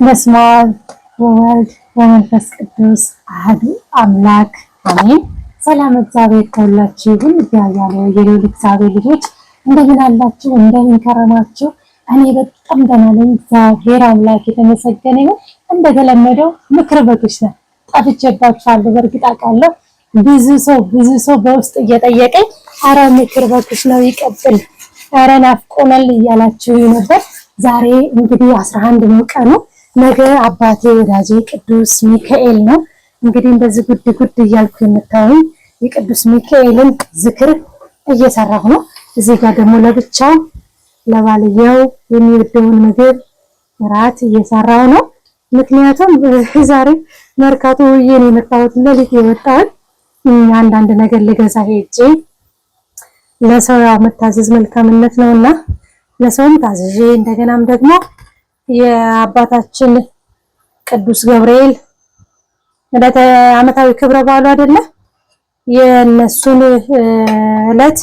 በስመ አብ ወወልድ ወመንፈስ ቅዱስ አሐዱ አምላክ አሜን። ሰላም እግዚአብሔር ከሁላችሁ ይሁን። ያያለው የልዑል እግዚአብሔር ልጆች እንደምን አላችሁ? እንደምን ከረማችሁ? እኔ በጣም ደህና ነኝ። እግዚአብሔር አምላክ የተመሰገነ ይሁን። እንደተለመደው ምክር በኩሽ ነው። ጠፍቼባችኋለሁ። በእርግጥ አውቃለሁ ብዙ ሰው በውስጥ እየጠየቀኝ ኧረ ምክር በኩሽ ነው ይቀጥል፣ ኧረ ናፍቆናል እያላችሁ ነበር። ዛሬ እንግዲህ 11 ነው ቀኑ። ነገ አባቴ ወዳጄ ቅዱስ ሚካኤል ነው። እንግዲህ እንደዚህ ጉድ እያልኩ የምታዩኝ የቅዱስ ሚካኤልን ዝክር እየሰራሁ ነው። እዚህ ጋር ደግሞ ለብቻው ለባልየው የሚወደውን ምግብ እራት እየሰራሁ ነው። ምክንያቱም ዛሬ መርካቶ ነው የመጣሁት። ለሊት የወጣሁት አንዳንድ ነገር ልገዛ ሄጄ ለሰው ያው መታዘዝ መልካምነት ነውና ለሰውም ታዘዤ እንደገናም ደግሞ የአባታችን ቅዱስ ገብርኤል ዕለተ ዓመታዊ ክብረ በዓሉ አይደለ? የነሱን ዕለት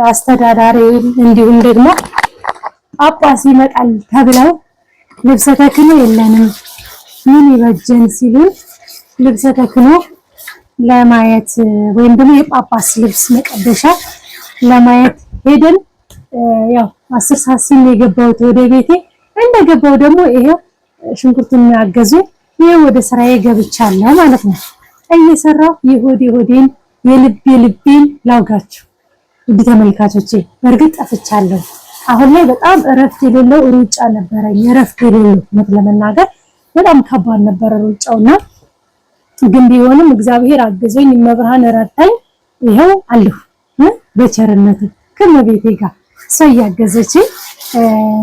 አስተዳዳሪ እንዲሁም ደግሞ ጳጳስ ይመጣል ተብለው ልብሰ ተክህኖ የለንም ምን ይበጀን ሲሉ ልብሰ ተክህኖ ለማየት ወይም ደግሞ የጳጳስ ልብስ መቀደሻ ለማየት ሄደን ያው 10 ሰዓት ሲል የገባሁት ወደ ቤቴ። እንደገባው ደግሞ ይሄው ሽንኩርቱን ያገዙ ይሄው ወደ ስራዬ ገብቻለሁ ማለት ነው። እየሰራሁ የሆዴን የልቤን ላውጋችሁ ውድ ተመልካቾቼ። በእርግጥ ጠፍቻለሁ። አሁን ላይ በጣም እረፍት የሌለው ሩጫ ነበረኝ። እረፍት የሌለው ለመናገር በጣም ከባድ ነበር ሩጫውና ግን ቢሆንም እግዚአብሔር አገዘኝ፣ መብርሃን ረዳኝ። ይሄው አለሁ በቸርነቱ ከመቤቴ ጋር ሰው ያገዘች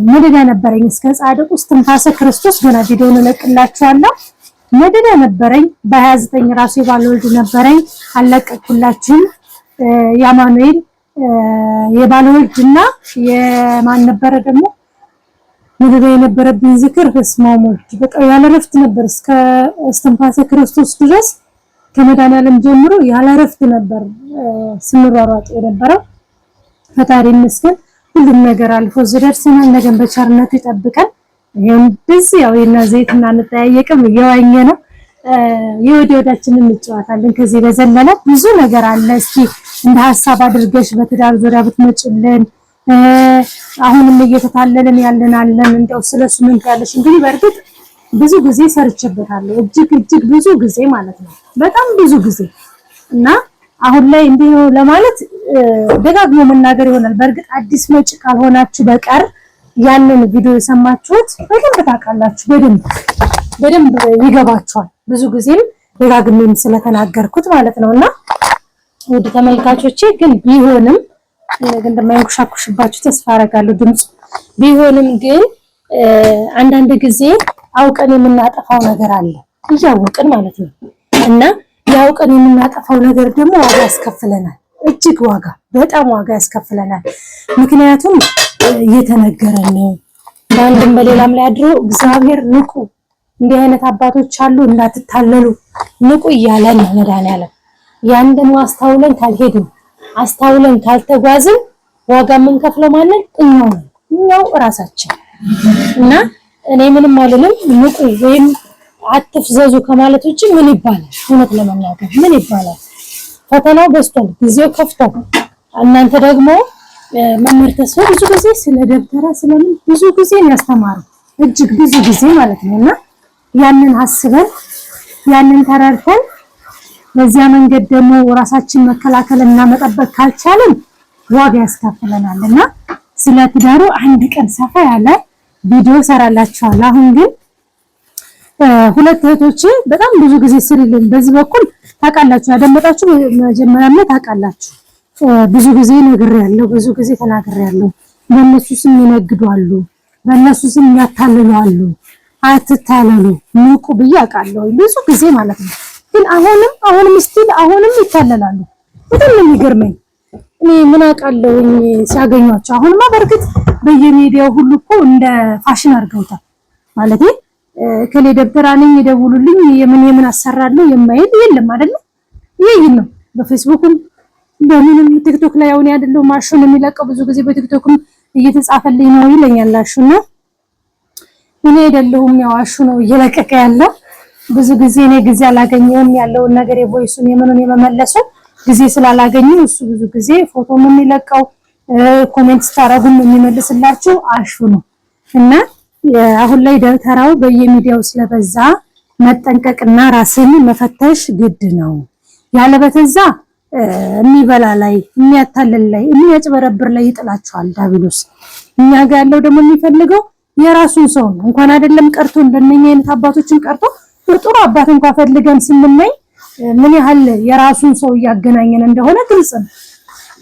መደዳ ነበረኝ። እስከ ጻድቁ እስትንፋሰ ክርስቶስ ገና ቪዲዮውን እለቅላችኋለሁ። መደዳ ነበረኝ። በ29 ራሱ የባለወልድ ነበረኝ፣ አለቀኩላችሁም። የአማኑኤል የባለወልድና የማን ነበረ ደግሞ መደዳ የነበረብኝ ዝክር በስማሞች በቃ ያለ ረፍት ነበር። እስከ እስትንፋሰ ክርስቶስ ድረስ ከመድኃኒዓለም ጀምሮ ያለ ረፍት ነበር ስንሯሯጥ የነበረው። ፈጣሪ ይመስገን ሁሉም ነገር አልፎ ዝደርሰናል። ነገም በቸርነቱ ይጠብቀን። ይሄን እንደዚህ ያው የና ዘይትና እንጠያየቅም እየዋኘ ነው። የወዲያችንን እንጫወታለን። ከዚህ በዘለለ ብዙ ነገር አለ። እስኪ እንደ ሐሳብ አድርገሽ በትዳር ዙሪያ ብትመጭልን። አሁንም እየተታለለን ያለናለን እንደው ስለሱ ምን ያለሽ? እንግዲህ በእርግጥ ብዙ ጊዜ ሰርቼበታለሁ። እጅግ ብዙ ጊዜ ማለት ነው። በጣም ብዙ ጊዜ እና አሁን ላይ እንዲህ ለማለት ደጋግሞ መናገር ይሆናል። በእርግጥ አዲስ መጭ ካልሆናችሁ በቀር ያንን ቪዲዮ የሰማችሁት በደንብ ታውቃላችሁ፣ በደንብ ይገባችኋል። ብዙ ጊዜም ደጋግሜም ስለተናገርኩት ማለት ነውና ውድ ተመልካቾቼ ግን ቢሆንም እንደማይንኩሻኩሽባችሁ ተስፋ አደርጋለሁ። ድምጽ ቢሆንም ግን አንዳንድ ጊዜ አውቀን የምናጠፋው ነገር አለ፣ እያወቅን ማለት ነው። እና ያውቀን የምናጠፋው ነገር ደግሞ ዋጋ ያስከፍለናል። እጅግ በጣም ዋጋ ያስከፍለናል። ምክንያቱም እየተነገረን ነው በአንድም በሌላም ላይ አድሮ እግዚአብሔር ንቁ፣ እንዲህ አይነት አባቶች አሉ እንዳትታለሉ ንቁ እያለን ነው መድኃኒዓለም። ያን ደግሞ አስተውለን ካልሄድን አስተውለን ካልተጓዝን ዋጋ የምንከፍለው ማንን? እኛው ራሳችን። እና እኔ ምንም አልልም ንቁ ወይም አትፍዘዙ ከማለት ውጪ ምን ይባላል? እውነት ለመናገር ምን ይባላል? ፈተናው በዝቷል፣ ጊዜው ከፍቷል። እናንተ ደግሞ መምህር ተስፋ ብዙ ጊዜ ስለ ደብተራ ስለምን ብዙ ጊዜ ያስተማረው እጅግ ብዙ ጊዜ ማለት ነውና ያንን አስበን ያንን ተረድተን በዚያ መንገድ ደግሞ ራሳችን መከላከልና መጠበቅ ካልቻለን ዋጋ ያስከፍለናልና ስለ ትዳሩ አንድ ቀን ሰፋ ያለ ቪዲዮ ሰራላችኋለሁ። አሁን ግን ሁለት እህቶቼ በጣም ብዙ ጊዜ ስሪልን በዚህ በኩል ታውቃላችሁ፣ ያደመጣችሁ መጀመሪያም ታውቃላችሁ። ብዙ ጊዜ ነግሬያለሁ፣ ብዙ ጊዜ ተናግሬያለሁ። በእነሱ ስም ይነግዷሉ፣ በእነሱ ስም ያታልላሉ። አትታለሉ፣ ንቁ ብዬ አውቃለሁ ብዙ ጊዜ ማለት ነው። ግን አሁንም አሁንም ይታለላሉ። በጣም ነው የሚገርመኝ። እኔ ምን አውቃለሁ ሲያገኟቸው። አሁንማ በእርግጥ በየሚዲያው ሁሉ እኮ እንደ ፋሽን አድርገውታል ማለት ከሌ ደብተራ ነኝ ይደውሉልኝ የምን አሰራለሁ የማይል የለም አይደል? ይሄን ነው በፌስቡክም በምንም ቲክቶክ ላይ አሁን ያደለው ማሽን የሚለቀው ብዙ ጊዜ በቲክቶክም እየተጻፈልኝ ነው ይለኛል አሹና እኔ አይደለሁም ያዋሹ ነው እየለቀቀ ያለው። ብዙ ጊዜ እኔ ጊዜ አላገኘሁም ያለውን ነገር የቮይሱን የምኑን የመመለሱ ጊዜ ስላላገኘሁ እሱ ብዙ ጊዜ ፎቶ ምን ይለቀው ኮሜንት ስታረጉም የሚመልስላችሁ አሹ ነው። እና አሁን ላይ ደብተራው በየሚዲያው ስለበዛ መጠንቀቅና ራስን መፈተሽ ግድ ነው። ያለበተዛ የሚበላ ላይ የሚያታልል ላይ የሚያጭበረብር ላይ ይጥላችኋል ዳቢሎስ። እኛ ጋር ያለው ደግሞ የሚፈልገው የራሱን ሰው ነው። እንኳን አይደለም ቀርቶ እንደነኛ አይነት አባቶችን ቀርቶ ጥሩ አባት እንኳን ፈልገን ስንመኝ ምን ያህል የራሱን ሰው እያገናኘን እንደሆነ ግልጽ ነው።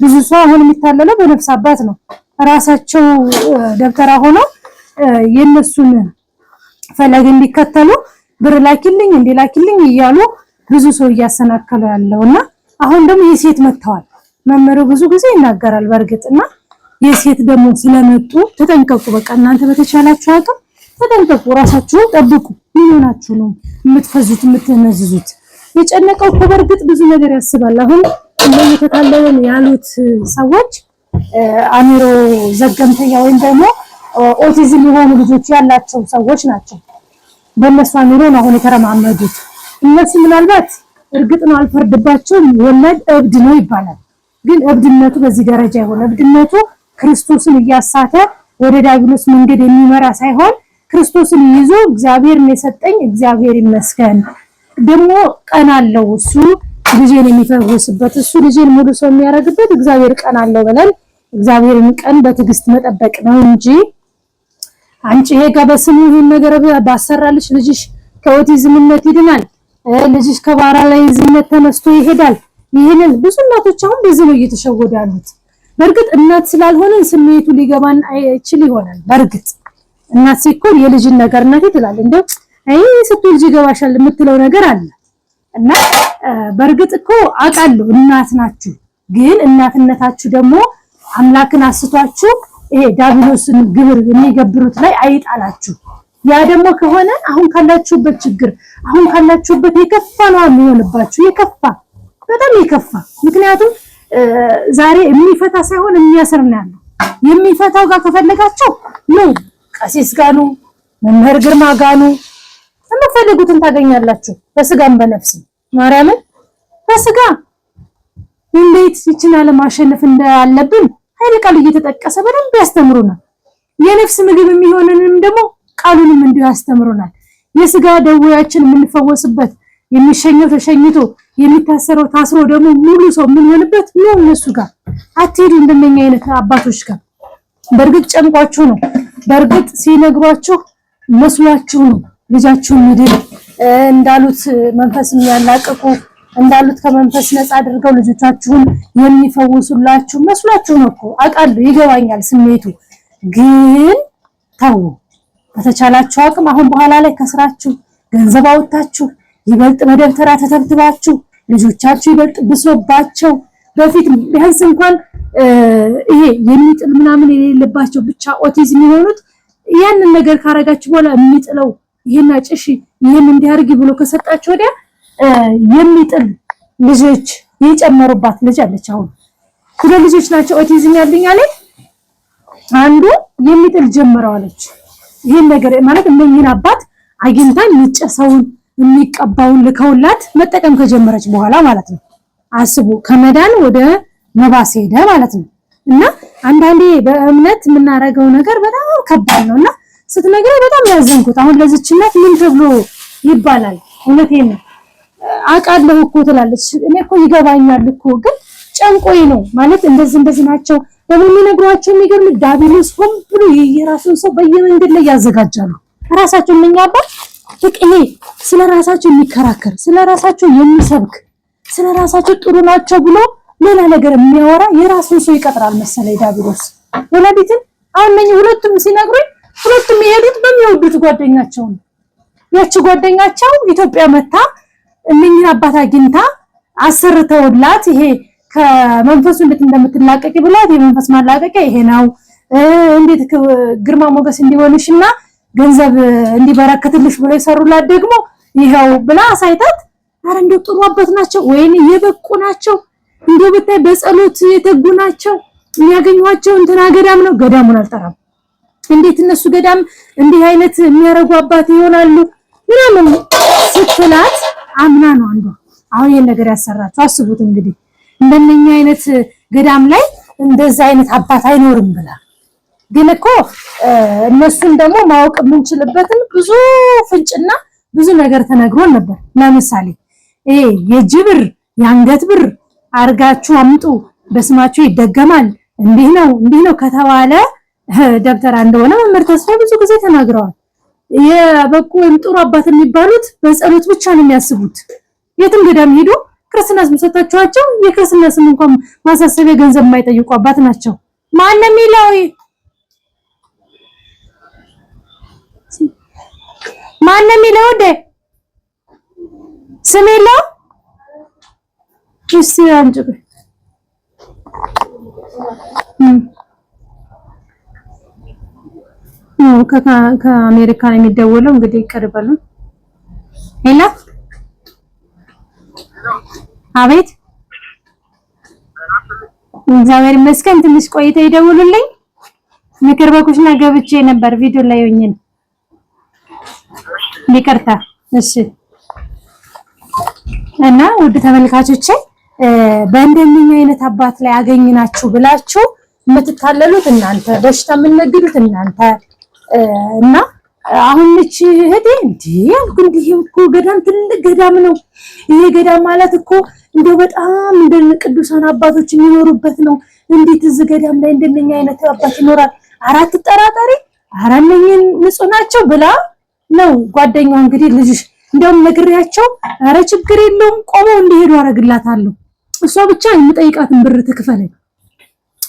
ብዙ ሰው አሁን የሚታለለው በነፍስ አባት ነው። ራሳቸው ደብተራ ሆነው የነሱን ፈለግ እንዲከተሉ ብር ላኪልኝ እንዲላኪልኝ እያሉ ብዙ ሰው እያሰናከለ ያለውና አሁን ደግሞ የሴት መተዋል። መመሪያው ብዙ ጊዜ ይናገራል በእርግጥና የሴት ደግሞ ስለመጡ ተጠንቀቁ። በቃ እናንተ በተቻላችሁ አቅም ተጠንቀቁ፣ ራሳችሁን ጠብቁ። ምን ሆናችሁ ነው የምትፈዙት የምትነዝዙት? የጨነቀው እኮ በእርግጥ ብዙ ነገር ያስባል። አሁን እንደዚህ ተታለለን ያሉት ሰዎች አሚሮ ዘገምተኛ ወይም ደግሞ ኦቲዝም የሆኑ ልጆች ያላቸው ሰዎች ናቸው። በእነሱ አሚሮ ነው አሁን የተረማመዱት። እነሱ ምናልባት እርግጥ ነው አልፈርድባቸውም፣ ወለድ እብድ ነው ይባላል። ግን እብድነቱ በዚህ ደረጃ ይሆን? እብድነቱ ክርስቶስን እያሳተ ወደ ዲያብሎስ መንገድ የሚመራ ሳይሆን ክርስቶስን ይዞ እግዚአብሔር የሰጠኝ እግዚአብሔር ይመስገን ደግሞ ቀን አለው እሱ ልጄን የሚፈውስበት እሱ ልጄን ሙሉ ሰው የሚያደርግበት እግዚአብሔር ቀን አለው ብለን እግዚአብሔርን ቀን በትዕግስት መጠበቅ ነው እንጂ አንቺ ይሄ ጋር በስሙ ይሄን ነገር ባሰራልሽ ልጅሽ ከኦቲዝምነት ይድናል፣ ልጅሽ ከባራላይዝምነት ተነስቶ ይሄዳል። ይሄንን ብዙ እናቶች አሁን በዚህ ነው እየተሸወዱ ያሉት። በእርግጥ እናት ስላልሆነን ስሜቱ ሊገባን አይችል ይሆናል። በእርግጥ እናት ሲኮን የልጅን ነገር እናት ይላል እንደው አይ ስትወልጂ ይገባሻል የምትለው ነገር አለ እና በእርግጥ እኮ አውቃለሁ እናት ናችሁ። ግን እናትነታችሁ ደግሞ አምላክን አስቷችሁ ይሄ ዲያብሎስን ግብር የሚገብሩት ላይ አይጣላችሁ። ያ ደግሞ ከሆነ አሁን ካላችሁበት ችግር አሁን ካላችሁበት የከፋ ነው የሚሆንባችሁ። የከፋ በጣም የከፋ። ምክንያቱም ዛሬ የሚፈታ ሳይሆን የሚያስር ነው ያለው። የሚፈታው ጋር ከፈለጋችሁ ነው ቀሲስ ጋር ነው መምህር ግርማ ጋር ነው የምትፈልጉትን ታገኛላችሁ። በስጋም በነፍስም ማርያምን በስጋ እንዴት ይችላል ማሸነፍ እንዳለብን ኃይለ ቃል እየተጠቀሰ በደንብ ያስተምሩናል። የነፍስ ምግብ የሚሆነንም ደግሞ ቃሉንም እንዲሁ ያስተምሩናል። የስጋ ደዌያችን የምንፈወስበት የሚሸኘው ተሸኝቶ የሚታሰረው ታስሮ ደግሞ ሙሉ ሰው የምንሆንበት ነው እነሱ ጋር አትሄዱ። እንደነኛ አይነት አባቶች ጋር በእርግጥ ጨንቋችሁ ነው። በእርግጥ ሲነግሯችሁ መስሏችሁ ነው። ልጃችሁን ምድር እንዳሉት መንፈስ የሚያላቅቁ እንዳሉት ከመንፈስ ነፃ አድርገው ልጆቻችሁን የሚፈውሱላችሁ መስሏችሁ ነው እኮ አውቃለሁ፣ ይገባኛል ስሜቱ። ግን ተው በተቻላችሁ አቅም አሁን በኋላ ላይ ከስራችሁ ገንዘብ አውጥታችሁ ይበልጥ በደብተራ ተተብትባችሁ ልጆቻችሁ ይበልጥ ብሶባቸው በፊት ቢያንስ እንኳን ይሄ የሚጥል ምናምን የሌለባቸው ብቻ ኦቲዝም የሆኑት ያንን ነገር ካረጋችሁ በኋላ የሚጥለው ይሄን አጭሽ ይሄን እንዲያርግ ብሎ ከሰጣችሁ ወዲያ የሚጥል ልጆች የጨመሩባት ልጅ አለች። አሁን ሁለት ልጆች ናቸው ኦቲዝም ያለኝ አለች። አንዱ የሚጥል ጀመረዋለች። ይሄን ነገር ማለት እነኚህን አባት አግኝታ የሚጨሰውን የሚቀባውን ልከውላት መጠቀም ከጀመረች በኋላ ማለት ነው። አስቡ ከመዳን ወደ መባስ ሄደ ማለት ነው። እና አንዳንዴ በእምነት የምናረገው ነገር በጣም ከባድ ነውና ስትነግረኝ በጣም ያዘንኩት። አሁን ለዚች እናት ምን ተብሎ ይባላል? እውነቴን ነው አውቃለሁ እኮ ትላለች። እኔ እኮ ይገባኛል እኮ ግን ጨንቆይ ነው ማለት እንደዚህ ናቸው በምን የሚነግሯቸው። የሚገርም ዲያብሎስ ሆን ብሎ የራሱን ሰው በየመንገድ ላይ ያዘጋጃሉ። ራሳቸው እነኛ አባት ይሄ ስለራሳቸው የሚከራከር ስለራሳቸው የሚሰብክ ስለራሳቸው ጥሩ ናቸው ብሎ ሌላ ነገር የሚያወራ የራሱን ሰው ይቀጥራል መሰለኝ ዲያብሎስ። ወላዲትን አሁን እነኚህ ሁለቱም ሲነግሩኝ ሁለቱም የሄዱት በሚወዱት ጓደኛቸው ነው። ያቺ ጓደኛቸው ኢትዮጵያ መታ እነኚህ አባት አግኝታ አሰርተውላት ይሄ ከመንፈሱ እንዴት እንደምትላቀቂ ብላት የመንፈስ ማላቀቂያ ይሄ ነው እንዴት ግርማ ሞገስ እንዲሆንሽና ገንዘብ እንዲበረከትልሽ ብሎ ይሰሩላት ደግሞ ይሄው ብላ አሳይታት። አረ እንደው ጥሩ አባት ናቸው ወይኔ የበቁ ናቸው። እንደው ብታይ በጸሎት የተጉ ናቸው። የሚያገኟቸው እንትና ገዳም ነው። ገዳሙን አልጠራም እንዴት እነሱ ገዳም እንዲህ አይነት የሚያረጉ አባት ይሆናሉ ምናምን ስትላት አምና ነው አንዱ አሁን ይሄን ነገር ያሰራችሁ። አስቡት እንግዲህ እንደነኛ አይነት ገዳም ላይ እንደዛ አይነት አባት አይኖርም ብላ ግን እኮ እነሱን ደግሞ ማወቅ የምንችልበትን ብዙ ፍንጭና ብዙ ነገር ተነግሮን ነበር። ለምሳሌ የጅብር የአንገት ብር አርጋችሁ አምጡ በስማችሁ ይደገማል እንዲህ ነው ከተባለ ደብተራ እንደሆነ መምህር ተስፋዬ ብዙ ጊዜ ተናግረዋል። የበቁ ወይም ጥሩ አባት የሚባሉት በጸሎት ብቻ ነው የሚያስቡት። የትም ገዳም ሄዱ ክርስትና ስም ሰጣቸዋቸው የክርስትና ስም እንኳን ማሳሰቢያ ገንዘብ የማይጠይቁ አባት ናቸው። ማን ነው የሚለው ወደ ስም የለው እሺ አንቺ ከአሜሪካ ነው የሚደወለው እንግዲህ ይቀርባሉ። ሄሎ አቤት እግዚአብሔር ይመስገን። ትንሽ ቆይተው ይደውሉልኝ። ምክር በኩሽና ገብቼ ነበር ቪዲዮ ላይ ሆኜ ነው። ይቅርታ እሺ። እና ውድ ተመልካቾቼ በእንደኛ አይነት አባት ላይ አገኝናችሁ ብላችሁ የምትታለሉት እናንተ፣ በሽታ የምትነግዱት እናንተ እና አሁን እቺ እህቴ እንዲህ እኮ ገዳም ትልቅ ገዳም ነው። ይሄ ገዳም ማለት እኮ እንደው በጣም እንደ ቅዱሳን አባቶች የሚኖሩበት ነው። እንዴት እዚህ ገዳም ላይ እንደነኛ አይነት አባት ይኖራል? አራት ጠራጣሪ አራነኝን ንጹህ ናቸው ብላ ነው ጓደኛው እንግዲህ ልጅሽ እንደውም ነግሬያቸው አረ ችግር የለውም ቆመው እንዲሄዱ አረግላታለሁ እሷ ብቻ የምጠይቃትን ብር ትክፈለኝ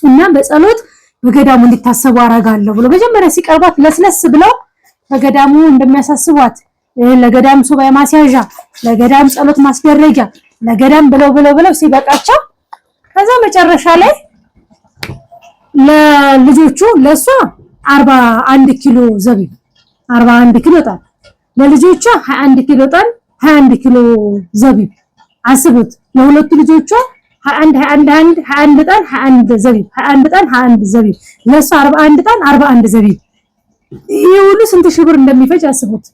እና በጸሎት በገዳሙ እንዲታሰቡ አረጋለሁ ብሎ መጀመሪያ ሲቀርባት ለስለስ ብለው በገዳሙ እንደሚያሳስቧት ለገዳም ሱባኤ ማስያዣ ለገዳም ጸሎት ማስደረጊያ ለገዳም ብለው ሲበቃቸው ከዛ መጨረሻ ላይ ለልጆቹ ለሷ 41 ኪሎ ዘቢብ 41 ኪሎ ጣን ለልጆቿ 21 ኪሎ ጣን 21 ኪሎ ዘቢብ አስቡት። ለሁለቱ ልጆቿ 21 ጣን 21 ዘቢብ 21 ጣን 21 ዘቢብ ለሷ 41 ጣን 41 ዘቢብ። ይሄ ሁሉ ስንት ሺህ ብር እንደሚፈጅ አስቡት።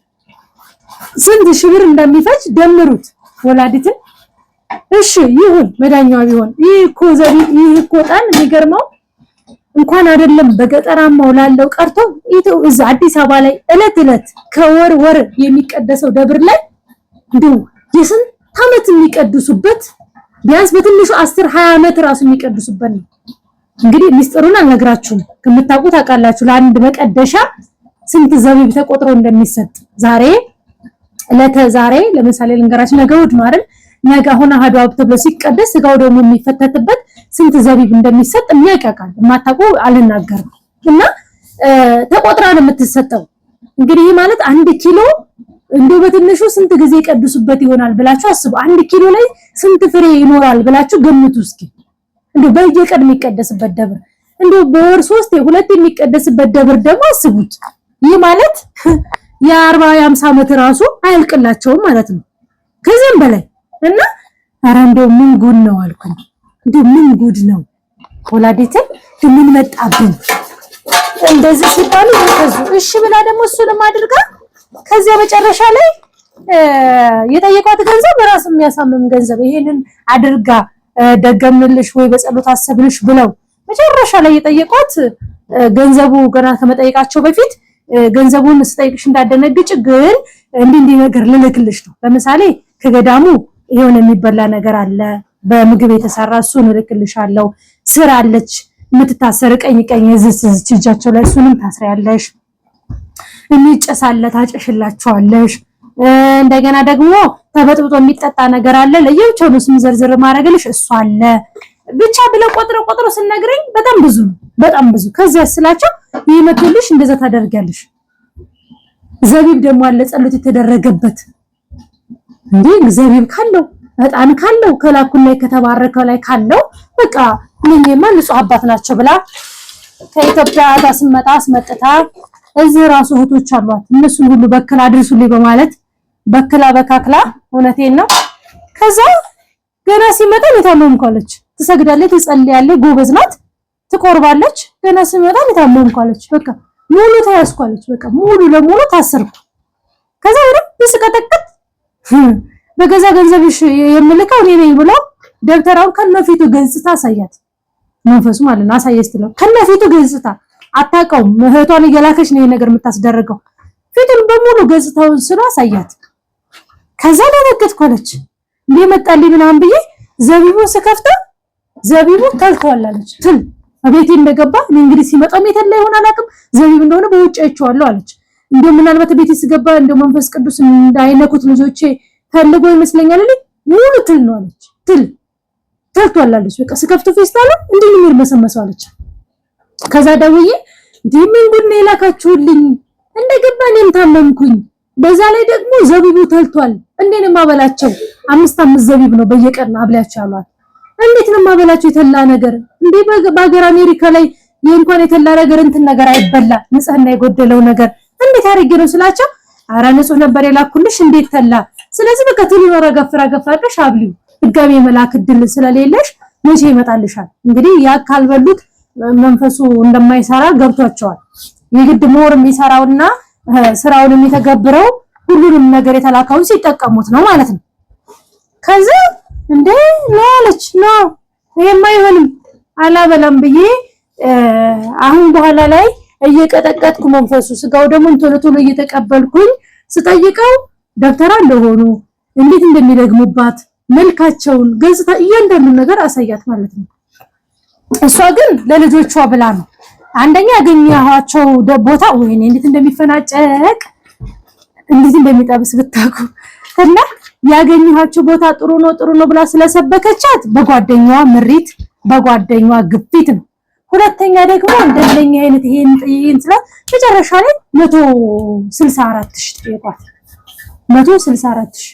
ስንት ሺህ ብር እንደሚፈጅ ደምሩት ወላዲትን። እሺ ይሁን መዳኛው ቢሆን ይሄ እኮ ዘቢብ ይሄ እኮ ጣን የሚገርመው እንኳን አይደለም በገጠራማው ላለው ቀርቶ እዛ አዲስ አበባ ላይ እለት ከወር ወር የሚቀደሰው ደብር ላይ እንደው የስንት ዓመት የሚቀድሱበት ቢያንስ በትንሹ 10-20 ዓመት ራሱ የሚቀድሱበት ነው። እንግዲህ ሚስጥሩን አልነግራችሁም፣ ከምታውቁት አቃላችሁ። ለአንድ መቀደሻ ስንት ዘቢብ ተቆጥሮ እንደሚሰጥ ዛሬ ለምሳሌ ልንገራችሁ። ነገ እሑድ ነው አይደል? ነገ አሁን አሐዱ አብ ተብሎ ሲቀደስ ስጋው ደግሞ የሚፈተትበት ስንት ዘቢብ እንደሚሰጥ የሚያውቃል። የማታውቁ አልናገርም። እና ተቆጥራ ነው የምትሰጠው። እንግዲህ ማለት 1 ኪሎ እንደው በትንሹ ስንት ጊዜ ይቀድሱበት ይሆናል ብላችሁ አስቡ። 1 ኪሎ ላይ ስንት ፍሬ ይኖራል ብላችሁ ገምቱ እስኪ። እንደው በየቀን የሚቀደስበት ደብር እንደው በወር 2 የሚቀደስበት ደብር ደግሞ አስቡት። ይህ ማለት የ40-50 ዓመት ራሱ አያልቅላቸውም ማለት ነው፣ ከዚህም በላይ እና ኧረ እንደው ምን ጉድ ነው አልኩኝ። እንደው ምን ጉድ ነው ወላዲትን ምን መጣብን እንደዚህ ሲባሉ እሺ ብላ ደግሞ እሱንም አድርጋ ከዚያ መጨረሻ ላይ የጠየቋት ገንዘብ በራስ የሚያሳምም ገንዘብ ይሄንን አድርጋ ደገምልሽ ወይ በጸሎት አሰብልሽ ብለው መጨረሻ ላይ የጠየቋት ገንዘቡ ገና ከመጠየቃቸው በፊት ገንዘቡን ስጠይቅሽ እንዳደነግጭ ግን እንዲህ ነገር ልልክልሽ ነው። ለምሳሌ ከገዳሙ የሆነ የሚበላ ነገር አለ በምግብ የተሰራ እሱን ልልክልሻለሁ። ስራ አለች የምትታሰር ቀኝ እዚህ እጃቸው ላይ እሱንም ታስሪያለሽ። የሚጨሳለ ታጨሽላቸዋለሽ። እንደገና ደግሞ ተበጥብጦ የሚጠጣ ነገር አለ ለየብቻው ነው ስም ዝርዝር ማድረግልሽ እሱ አለ ብቻ ብለው ቆጥሮ ስነግረኝ በጣም ብዙ ከዚያ ስላቸው ይመቱልሽ እንደዛ ታደርጋለሽ። ዘቢብ ደግሞ አለ ጸሎት የተደረገበት እንዴ ዘቢብ ካለው እጣን ካለው ከላኩን ላይ ከተባረከው ላይ ካለው በቃ ምንማ ንጹህ አባት ናቸው ብላ ከኢትዮጵያ ታስመጣ አስመጥታ እዚህ ራሱ እህቶች አሏት። እነሱን ሁሉ በክላ አድርሱልኝ በማለት በካክላ እውነቴን ነው። ከዛ ገና ሲመጣ የታመምኩ አለች። ትሰግዳለች፣ ትጸልያለች፣ ጎበዝ ናት፣ ትቆርባለች። ገና ሲመጣ የታመምኩ አለች። በቃ ሙሉ ታያስኳለች። በቃ ሙሉ ለሙሉ ታሰርኩ። ከዛ ወደ ብስቀጠቅጥ በገዛ ገንዘብሽ የምልከው እኔ ነኝ ብሎ ደብተራውን ከነፊቱ ገጽታ አሳያት። መንፈሱ ማለት ነው። አሳየት ነው ከነፊቱ ገጽታ አታውቀውም። እህቷን እየላከች ነው ነገር የምታስደርገው። ፊቱን በሙሉ ገጽታውን ስለ አሳያት። ከዛ ደነገጥኩ። እንዴ መጣልኝ ምናምን ብዬ ዘቢቡን ስከፍተው ዘቢቡ ተልቷላለች። ትል አቤቴ እንደገባ እኔ እንግዲህ ሲመጣው ሜተል ላይ ሆነ አላውቅም። ዘቢብ እንደሆነ በውጭ አይቼዋለሁ አለች። እንደ ምናልባት ቤቴ ስገባ እንደ መንፈስ ቅዱስ እንዳይነኩት ልጆቼ ፈልጎ ይመስለኛል እኔ ሙሉ ትል ነው አለች። ትል ተልቷላለች። በቃ ስከፍተው ፌስታል እንዴ ነው የሚርመሰመሰው አለች። ከዛ ደውዬ ምን ጉድ ነው የላካችሁልኝ? እንደገባ እኔም ታመምኩኝ። በዛ ላይ ደግሞ ዘቢቡ ተልቷል። እንዴት ነው ማበላቸው? 5 ዘቢብ ነው በየቀን አብላቸው ያሏት። እንዴት ነው ማበላቸው? የተላ ነገር እንዴ በአገር አሜሪካ ላይ የእንኳን የተላ ነገር እንትን ነገር አይበላ ንጽህና የጎደለው ነገር እንዴት አድርጌ ነው ስላቸው፣ አረ ንጹህ ነበር የላኩልሽ እንዴት ተላ። ስለዚህ በቃ ትሉ ረገፍራ ገፋሽ አብሊው ድጋሜ መላክ እድል ስለሌለሽ መቼ ይመጣልሻል? እንግዲህ ያ ካልበሉት መንፈሱ እንደማይሰራ ገብቷቸዋል። የግድ ሞር የሚሰራውና ስራውን የሚተገብረው ሁሉንም ነገር የተላካውን ሲጠቀሙት ነው ማለት ነው። ከዛ እንዴ ነው አለች። ነው ይሄማ አይሆንም አላበላም ብዬ አሁን በኋላ ላይ እየቀጠቀጥኩ መንፈሱ ስጋው ደግሞ ቶሎ እየተቀበልኩኝ ስጠይቀው ደብተራ እንደሆኑ እንዴት እንደሚደግሙባት መልካቸውን ገጽታ እያንዳንዱ ነገር አሳያት ማለት ነው። እሷ ግን ለልጆቿ ብላ ነው። አንደኛ ያገኘኋቸው ቦታ ወይኔ እንዴት እንደሚፈናጨቅ እንዴት እንደሚጠብስ ብታውቁ እና ያገኘኋቸው ቦታ ጥሩ ነው ብላ ስለሰበከቻት በጓደኛዋ ምሪት በጓደኛዋ ግፊት ነው። ሁለተኛ ደግሞ እንደኛ አይነት ይሄን ስለ መጨረሻ ላይ 164 ሺህ ጠይቋት 164 ሺህ።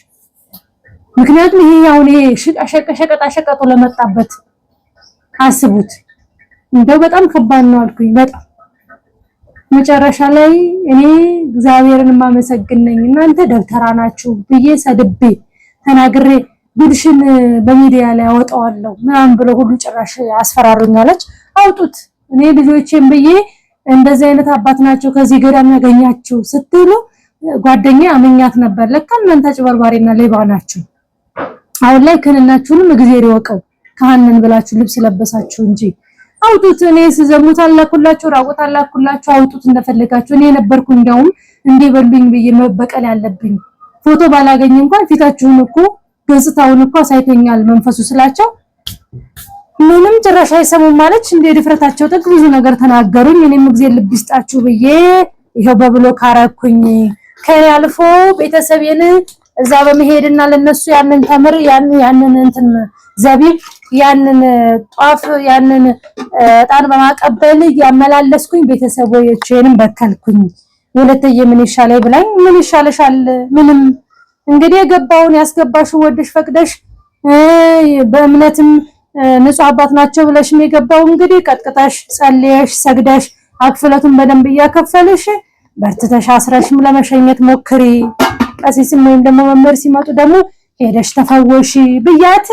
ምክንያቱም ይሄ ያው ይሄ ሸቀጣ ለመጣበት አስቡት። እንደው በጣም ከባድ ነው አልኩኝ። በጣም መጨረሻ ላይ እኔ እግዚአብሔርን ማመሰግን ነኝ እናንተ ደብተራ ናችሁ ብዬ ሰድቤ ተናግሬ ጉድሽን በሚዲያ ላይ አወጣዋለሁ ምናምን ብሎ ሁሉ ጭራሽ አስፈራሩኛለች። አውጡት እኔ ልጆቼን ብዬ እንደዚህ አይነት አባት ናቸው ከዚህ ገዳም ያገኛችሁ ስትሉ ጓደኛዬ አመኛት ነበር። ለካ እናንተ አጭበርባሪና ሌባ ናችሁ። አሁን ላይ ከነናችሁንም እግዚአብሔር ይወቀው ካህንን ብላችሁ ልብስ ለበሳችሁ እንጂ አውጡት። እኔ ስዘሙት አላኩላችሁ ራቁት አላኩላችሁ አውጡት እንደፈለጋችሁ። እኔ ነበርኩ እንደውም እንዲበሉኝ ብዬ መበቀል ያለብኝ። ፎቶ ባላገኝ እንኳን ፊታችሁን እኮ ገጽታውን እኮ ሳይተኛል መንፈሱ ስላቸው ምንም ጭራሽ አይሰሙም ማለች። እንደ ድፍረታቸው ጥግ ብዙ ነገር ተናገሩኝ። እኔም እግዚአብሔር ልብ ይስጣችሁ ብዬ ይሄው በብሎክ አረኩኝ። ከኔ አልፎ ቤተሰቤን እዛ በመሄድና ለነሱ ያንን ተምር ያንን እንትን ዘቢብ ያንን ጧፍ ያንን ዕጣን በማቀበል ያመላለስኩኝ ቤተሰቦቼንም በከልኩኝ። ወለተየ ምን ይሻለኝ ብላኝ ምን ይሻለሻል? ምንም እንግዲህ የገባውን ያስገባሽው ወድሽ ፈቅደሽ በእምነትም ንጹህ አባት ናቸው ብለሽ የገባው እንግዲህ ቀጥቅጣሽ ጸልየሽ ሰግደሽ አክፍለቱን በደንብ እያከፈልሽ በርትተሽ አስረሽም ለመሸኘት ሞክሪ። ቀሲስም ወይም ደግሞ መምህር ሲመጡ ደግሞ ሄደሽ ተፈወሺ ብያት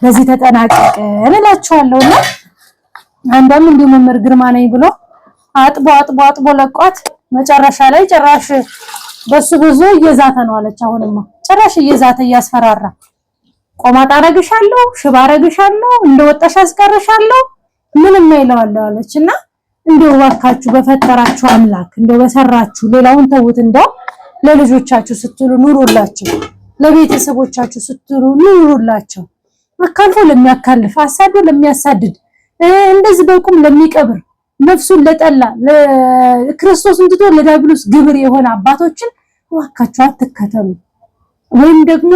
በዚህ ተጠናቀቀ እላችኋለሁና አንዳም እንዲሁ መምህር ግርማ ነኝ ብሎ አጥቦ ለቋት መጨረሻ ላይ ጭራሽ በሱ ብዙ እየዛተ ነው አለች። አሁንማ ጭራሽ እየዛተ እያስፈራራ ቆማጣ አረግሻለሁ ሽባ አረግሻለሁ እንደወጣሽ አስቀርሻለሁ ምንም አይለዋለሁ አለችና እንደው ባካችሁ በፈጠራችሁ አምላክ እንደው በሰራችሁ ሌላውን ተውት። እንደው ለልጆቻችሁ ስትሉ ኑሩላችሁ፣ ለቤተሰቦቻችሁ ስትሉ ኑሩላችሁ። አካልፎ ለሚያካልፍ አሳዶ ለሚያሳድድ እንደዚህ በቁም ለሚቀብር ነፍሱን ለጠላ ለክርስቶስን ትቶ ለዲያብሎስ ግብር የሆነ አባቶችን ዋካችሁ አትከተሉ። ወይም ደግሞ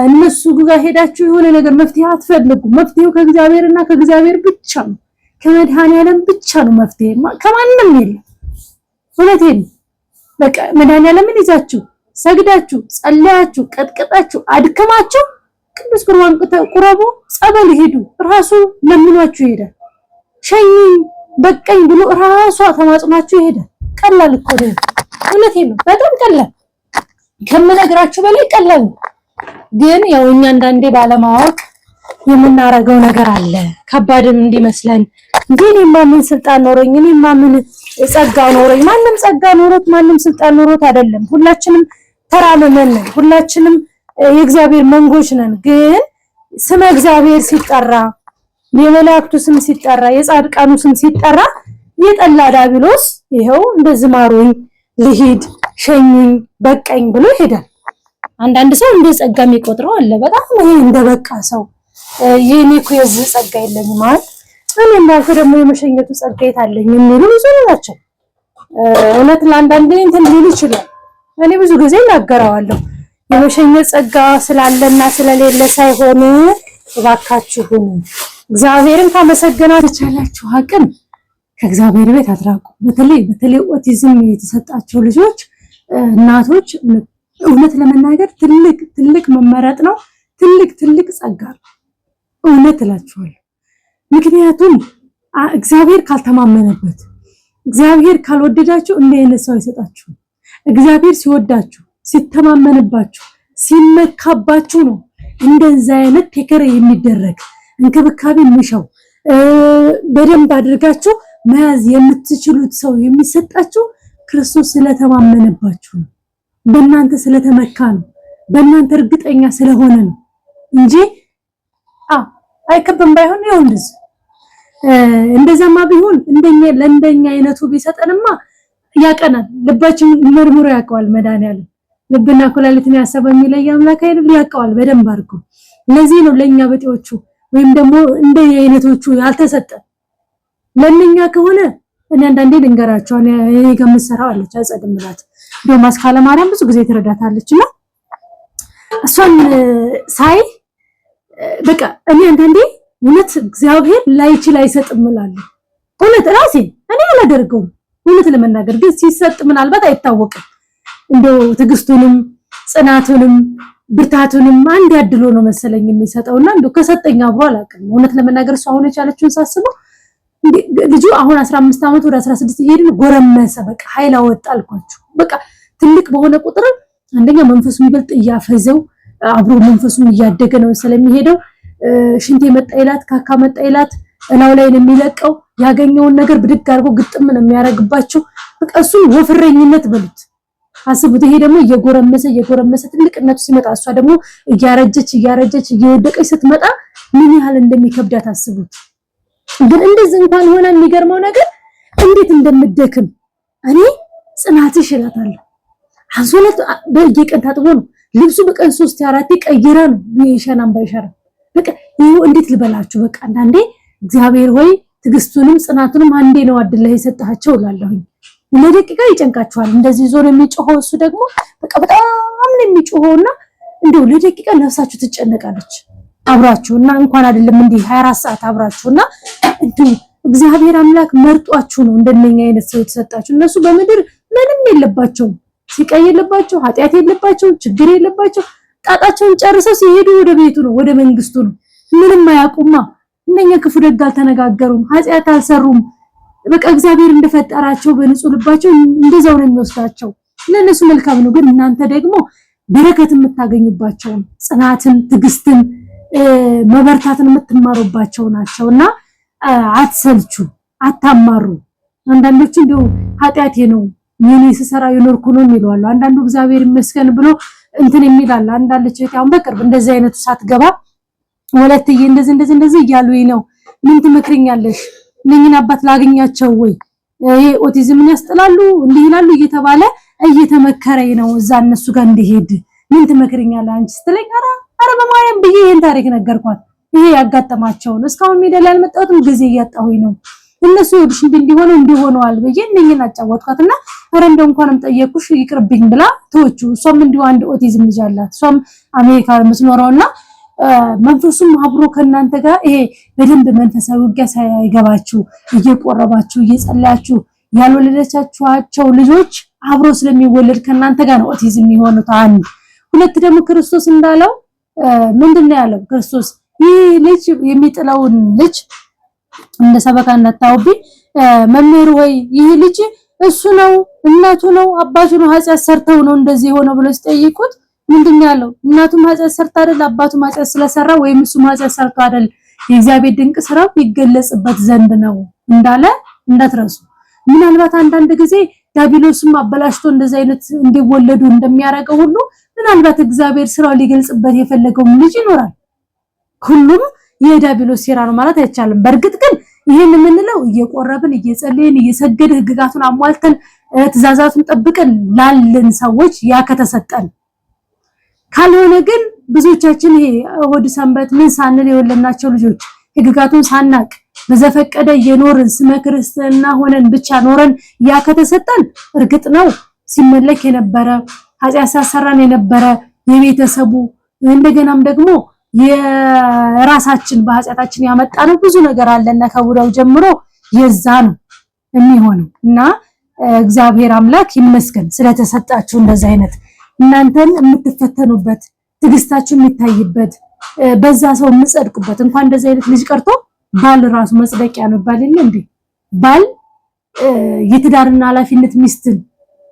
እነሱ ጋር ሄዳችሁ የሆነ ነገር መፍትሄ አትፈልጉ። መፍትሄው ከእግዚአብሔርና ከእግዚአብሔር ብቻ ነው። ከመድኃኒዓለም ብቻ ነው መፍትሄ፣ ከማንም የለም። እውነቴን በቃ መድኃኒዓለምን ይዛችሁ ሰግዳችሁ ጸልያችሁ ቀጥቅጣችሁ አድክማችሁ ቅዱስ ቁርባን ቁረቡ፣ ጸበል ሄዱ። ራሱ ለምኗችሁ ይሄዳል። ሸኝኝ በቀኝ ብሎ ራሷ ተማጽናችሁ ይሄዳል። ቀላል እኮ ነው። እውነቴን ነው። በጣም ቀላል ከምነግራችሁ በላይ ቀላል ነው። ግን ያው እኛ አንዳንዴ ባለማወቅ የምናረገው ነገር አለ። ከባድም እንዲመስለን ግን እኔማ ምን ስልጣን ኖሮኝ እኔማ ምን ጸጋ ኖሮኝ ማንም ጸጋ ኖሮት ማንም ስልጣን ኖሮት አይደለም። ሁላችንም ተራመመን ሁላችንም የእግዚአብሔር መንጎች ነን። ግን ስመ እግዚአብሔር ሲጠራ የመላእክቱ ስም ሲጠራ የጻድቃኑ ስም ሲጠራ የጠላ ዲያብሎስ ይሄው እንደዚህ ማሩኝ ልሂድ ሸኙኝ በቀኝ ብሎ ይሄዳል። አንዳንድ ሰው እንደ ጸጋ የሚቆጥረው አለ። በጣም ይሄ እንደበቃ ሰው የኔ እኮ የዚህ ጸጋ የለኝም ማለት እኔ እንዳልኩ ደግሞ የመሸኘቱ ጸጋ የታለኝ የሚሉ ብዙ ናቸው። እውነት ለአንዳንዴ እንትን ሊሉ ይችላል። እኔ ብዙ ጊዜ እናገራዋለሁ የመሸኘት ጸጋ ስላለና ስለሌለ ሳይሆን እባካችሁን እግዚአብሔርን ካመሰገናችሁ ተቻላችሁ አቅም ከእግዚአብሔር ቤት አትራቁ። በተለይ ኦቲዝም የተሰጣቸው ልጆች እናቶች እውነት ለመናገር ትልቅ መመረጥ ነው። ትልቅ ጸጋ ነው። እውነት እላችኋለሁ። ምክንያቱም እግዚአብሔር ካልተማመነበት እግዚአብሔር ካልወደዳችሁ እንደ አይነት ሰው አይሰጣችሁ። እግዚአብሔር ሲወዳችሁ ሲተማመንባችሁ ሲመካባችሁ ነው እንደዛ አይነት ቴከር የሚደረግ እንክብካቤ የሚሻው በደንብ አድርጋችሁ መያዝ የምትችሉት ሰው የሚሰጣችሁ ክርስቶስ ስለተማመነባችሁ ነው። በእናንተ ስለተመካ ነው። በእናንተ እርግጠኛ ስለሆነ ነው እንጂ አይከብም። ባይሆን ይሁን እንደዛማ ቢሆን ለእንደኛ አይነቱ ቢሰጠንማ ያቀናል። ልባችን መርምሮ ያውቀዋል መድኃኒዓለም። ልብና ኩላሊትን ያሰበ የሚለይ አምላክ አይደል? ያውቀዋል በደንብ አድርጎ። ለዚህ ነው ለኛ በጤዎቹ ወይም ደግሞ እንደ አይነቶቹ ያልተሰጠ። ለእኛ ከሆነ እኔ አንዳንዴ ልንገራቸው እኔ ጋር የምትሰራው አለች አጸድምላት ዶማስ ካለ ማርያም ብዙ ጊዜ ትረዳታለችና እሷን ሳይ በቃ እኔ አንዳንዴ እውነት እግዚአብሔር ላይችል አይሰጥም እላለሁ። እውነት ራሴ እኔ አላደርገውም። እውነት ለመናገር ግን ሲሰጥ ምናልባት አይታወቅም። እንደው ትግስቱንም ጽናቱንም ብርታቱንም አንድ ያድሎ ነው መሰለኝ የሚሰጠውና እንደው ከሰጠኛ አብሮ አላውቅም። እውነት ለመናገር እሷ አሁን የቻለችውን ሳስበው ልጁ አሁን 15 ዓመት ወደ 16 እየሄድን ጎረመሰ። በቃ ኃይል አወጣ አልኳችሁ። በቃ ትልቅ በሆነ ቁጥር አንደኛ መንፈሱ ይበልጥ እያፈዘው አብሮ መንፈሱን እያደገ ነው ስለሚሄደው ሽንቴ መጣ ይላት ካካ መጣ ይላት እላው ላይ ነው የሚለቀው። ያገኘውን ነገር ብድግ አድርጎ ግጥም ነው የሚያረግባቸው። በቃ እሱ ወፍረኝነት በሉት አስቡት። ይሄ ደግሞ እየጎረመሰ ትልቅነቱ ሲመጣ እሷ ደግሞ እያረጀች እየወደቀች ስትመጣ ምን ያህል እንደሚከብዳት አስቡት። ግን እንደዚህ እንኳን ሆነ የሚገርመው ነገር እንዴት እንደምደክም እኔ ጽናትሽ እላታለሁ። አንሶለት በየቀን ታጥቦ ነው ልብሱ በቀን 3-4 ቀይራ ነው ይሸናም ባይሸራ በቃ ይሄው እንዴት ልበላችሁ። በቃ አንዳንዴ እግዚአብሔር ሆይ ትግስቱንም ጽናቱንም አንዴ ነው አድለህ የሰጣቸው እላለሁኝ። ለደቂቃ ይጨንቃችኋል እንደዚህ ዞር የሚጮኸው እሱ ደግሞ በቃ በጣም ነው የሚጮኸውና እንደው ለደቂቃ ነፍሳችሁ ትጨነቃለች አብራችሁና እንኳን አይደለም እንዴ 24 ሰዓት አብራችሁና እንዴ እግዚአብሔር አምላክ መርጧችሁ ነው እንደነኛ አይነት ሰው የተሰጣችሁ። እነሱ በምድር ምንም የለባቸው ሲቀይ የለባቸው ኃጢያት የለባቸው ችግር የለባቸው ጣጣቸውን ጨርሰው ሲሄዱ ወደ ቤቱ ነው ወደ መንግስቱ ነው። ምንም አያውቁማ። እነኛ ክፉ ደግ አልተነጋገሩም ኃጢያት አልሰሩም። በቃ እግዚአብሔር እንደፈጠራቸው በንጹህ ልባቸው እንደዛው ነው የሚወስዳቸው። ለነሱ መልካም ነው። ግን እናንተ ደግሞ በረከት የምታገኙባቸው ጽናትን ትግስትን መበርታትን የምትማሩባቸው ናቸውና አትሰልቹ አታማሩ። አንዳንዶቹ እንደው ኃጢያቴ ነው ምን ሲሰራ ይኖርኩ ነው የሚሏሉ። አንዳንዱ እግዚአብሔር ይመስገን ብሎ እንትን የሚላል አንዳለች ያው በቅርብ እንደዚህ አይነቱ ሳትገባ ወለትዬ እንደዚህ እያሉኝ ነው ምን ትመክሪኛለሽ? እነኝን አባት ላገኛቸው ወይ ይሄ ኦቲዝምን ያስጥላሉ እንዲህ ይላሉ እየተባለ እየተመከረኝ ነው እዛ እነሱ ጋር እንዲሄድ ምን ትመክሪኛለሽ አንቺ ስትለኝ አረ በማርያም ብዬ ይሄን ታሪክ ነገርኳት። ይሄ ያጋጠማቸው ነው። እስካሁን ሜዳ ላይ አልመጣሁትም ጊዜ እያጣሁኝ ነው። እነሱ ይወድሽ እንዲሆነዋል ብዬ እነኝን አጫወትኳትና አረ እንደው እንኳንም ጠየቁሽ ይቅርብኝ ብላ ተወቹ። እሷም እንዲሁ አንድ ኦቲዝም ልጅ አላት። እሷም አሜሪካ የምትኖረውና መንፈሱም አብሮ ከናንተ ጋር ይሄ በደንብ መንፈሳዊ ውጊያ ሳይገባችሁ እየቆረባችሁ እየጸለያችሁ ያልወለደቻችኋቸው ልጆች አብሮ ስለሚወለድ ከናንተ ጋር ነው ኦቲዝም የሚሆኑት። አንድ ሁለት ደግሞ ክርስቶስ እንዳለው ምንድነው ያለው? ክርስቶስ ይህ ልጅ የሚጥለውን ልጅ እንደ ሰበካ እናታውብኝ መምህር ወይ ይህ ልጅ እሱ ነው እናቱ ነው አባቱ ነው ኃጢአት ሰርተው ነው እንደዚህ የሆነው ብሎ ሲጠይቁት ምንድነው ያለው? እናቱም ኃጢአት ሰርታ አይደል አባቱም ኃጢአት ስለሰራ ወይም እሱም ኃጢአት ሰርቶ አይደል የእግዚአብሔር ድንቅ ስራው ይገለጽበት ዘንድ ነው እንዳለ እንዳትረሱ። ምናልባት አንዳንድ ጊዜ ዳቢሎስም አበላሽቶ እንደዚህ አይነት እንዲወለዱ እንደሚያረጋው ሁሉ ምናልባት እግዚአብሔር ስራው ሊገልጽበት የፈለገው ልጅ ይኖራል። ሁሉም የዳቢሎስ ሴራ ነው ማለት አይቻልም። በእርግጥ ግን ይሄን የምንለው እየቆረብን እየጸለይን እየሰገድን ህግጋቱን አሟልተን ትእዛዛቱን ጠብቀን ላለን ሰዎች ያ ከተሰጠን ካልሆነ ግን ብዙዎቻችን ይሄ እሑድ ሰንበት ምን ሳንል የወለድናቸው ልጆች ህግጋቱን ሳናቅ በዘፈቀደ የኖርን ስመ ክርስትና ሆነን ብቻ ኖረን ያ ከተሰጠን እርግጥ ነው ሲመለክ የነበረ ኃጢአት ሲያሰራን የነበረ የቤተሰቡ እንደገናም ደግሞ የራሳችን በኃጢአታችን ያመጣነው ብዙ ነገር አለና ከቡዳው ጀምሮ የዛ ነው የሚሆነው እና እግዚአብሔር አምላክ ይመስገን ስለተሰጣችሁ እንደዛ አይነት እናንተን የምትፈተኑበት ትግስታችሁ የሚታይበት በዛ ሰው የምጸድቁበት እንኳን እንደዛ አይነት ልጅ ቀርቶ ባል ራሱ መጽደቂያ ነው ባል እንዴ ባል የትዳርና ኃላፊነት ሚስትን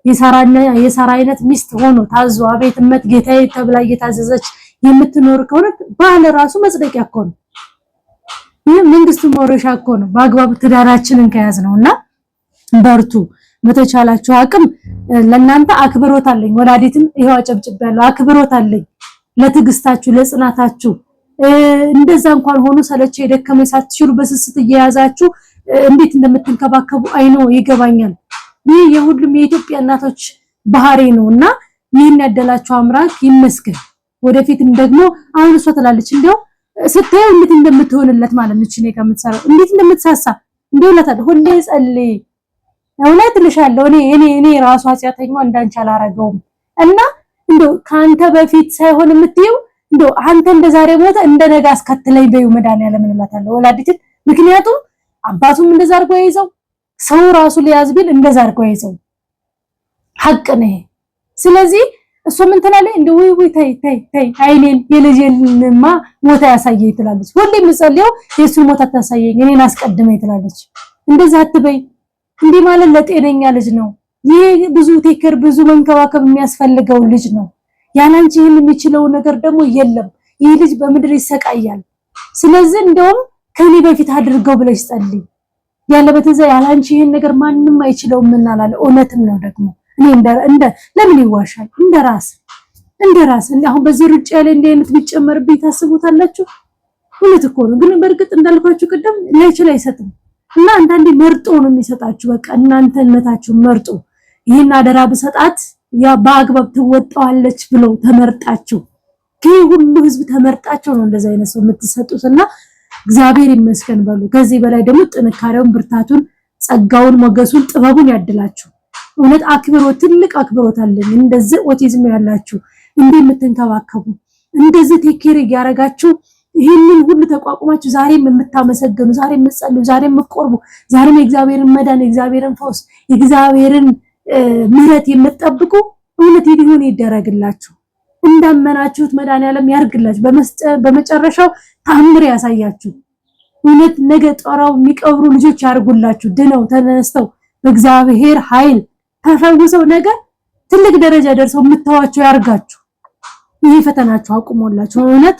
የሳራ አይነት ሚስት ሆኖ ታዞ አቤት እመት ጌታዬ ተብላ እየታዘዘች የምትኖር ከሆነ ባል ራሱ መጽደቂያ እኮ ነው። ይህ መንግስቱ መውረሻ እኮ ነው በአግባብ ትዳራችንን ከያዝ ነውና በርቱ። በተቻላችሁ አቅም ለእናንተ አክብሮት አለኝ። ወላዲትን ይሄው አጨብጭቤያለሁ። አክብሮት አለኝ ለትግስታችሁ ለጽናታችሁ። እንደዛ እንኳን ሆኖ ሰለቸ የደከመ ሳትችሉ በስስት እየያዛችሁ እንዴት እንደምትንከባከቡ አይኖ ይገባኛል። ይህ የሁሉም የኢትዮጵያ እናቶች ባህሪ ነውና ይህን ያደላችሁ አምላክ ይመስገን። ወደፊትም ደግሞ አሁን እሷ ትላለች እንደው ስታየው እንዴት እንደምትሆንለት ማለት ነው። እኔ ከምትሰራው እንዴት እንደምትሳሳ እንደው ለታደ ሁሌ ጸልይ እውነት ልሻለሁ እኔ ራሱ ኃጢአተኛው እንዳንቺ አላረገውም እና እንደው ካንተ በፊት ሳይሆን የምትየው እንደው አንተ እንደዛሬ ሞተ እንደነጋ አስከትለኝ በይው መድኃኒዓለም እላታለሁ ወላዲትን። ምክንያቱም አባቱም እንደዛ አድርጎ ያይዘው ሰው ራሱ ሊያዝ ቢል እንደዛ አድርጎ ያይዘው ሐቅ ነው። ስለዚህ እሱ ምን ትላለች እንደው ወይ ተይ አይኔን የልጄንማ ሞታ ያሳየኝ ትላለች። ሁሌም ጸልየው የሱን ሞታ ታሳየኝ እኔን አስቀድመኝ ትላለች። እንደዛ አትበይ እንዴ ማለት ለጤነኛ ልጅ ነው። ይሄ ብዙ ቴከር ብዙ መንከባከብ የሚያስፈልገው ልጅ ነው። ያላንቺ ይሄን የሚችለው ነገር ደግሞ የለም። ይሄ ልጅ በምድር ይሰቃያል። ስለዚህ እንደውም ከኔ በፊት አድርገው ብለሽ ጸልይ። ያለበተዛ ያላንቺ ይሄን ነገር ማንንም አይችለውም እናላለ። እውነትም ነው ደግሞ እኔ እንደ ለምን ይዋሻል? እንደራስ አሁን በዚህ ሩጭ ያለ እንደ አይነት ቢጨመርብኝ ታስቡታላችሁ? እውነት እኮ ነው። ግን በእርግጥ እንዳልኳችሁ ቀደም ላይችል አይሰጥም እና አንዳንዴ መርጦ ነው የሚሰጣችሁ። በቃ እናንተነታችሁ መርጦ ይሄን አደራ በሰጣት ያ በአግባብ ትወጣዋለች ብለው ተመርጣችሁ ከሁሉ ህዝብ ተመርጣችሁ ነው እንደዛ አይነት ሰው የምትሰጡትና እግዚአብሔር ይመስገን በሉ። ከዚህ በላይ ደግሞ ጥንካሬውን፣ ብርታቱን፣ ጸጋውን፣ ሞገሱን፣ ጥበቡን ያድላችሁ። እውነት አክብሮት ትልቅ አክብሮት አለኝ። እንደዚህ ኦቲዝም ያላችሁ እንዴት የምትንከባከቡ እንደዚህ ቴኬር ያረጋችሁ ይሄንን ሁሉ ተቋቁማችሁ ዛሬም የምታመሰግኑ ዛሬም የምትጸልዩ ዛሬም የምትቆርቡ ዛሬም የእግዚአብሔርን መዳን የእግዚአብሔርን ፈውስ የእግዚአብሔርን ምሕረት የምትጠብቁ እውነት ይሁን ይደረግላችሁ። እንዳመናችሁት መድኃኒዓለም ያርግላችሁ። በመጨረሻው ታምር ያሳያችሁ። እውነት ነገ ጦራው የሚቀብሩ ልጆች ያርጉላችሁ። ድነው ተነስተው በእግዚአብሔር ኃይል ተፈውሰው ነገ ትልቅ ደረጃ ደርሰው የምታዋቸው ያርጋችሁ። ይሄ ፈተናችሁ አቁሞላችሁ እውነት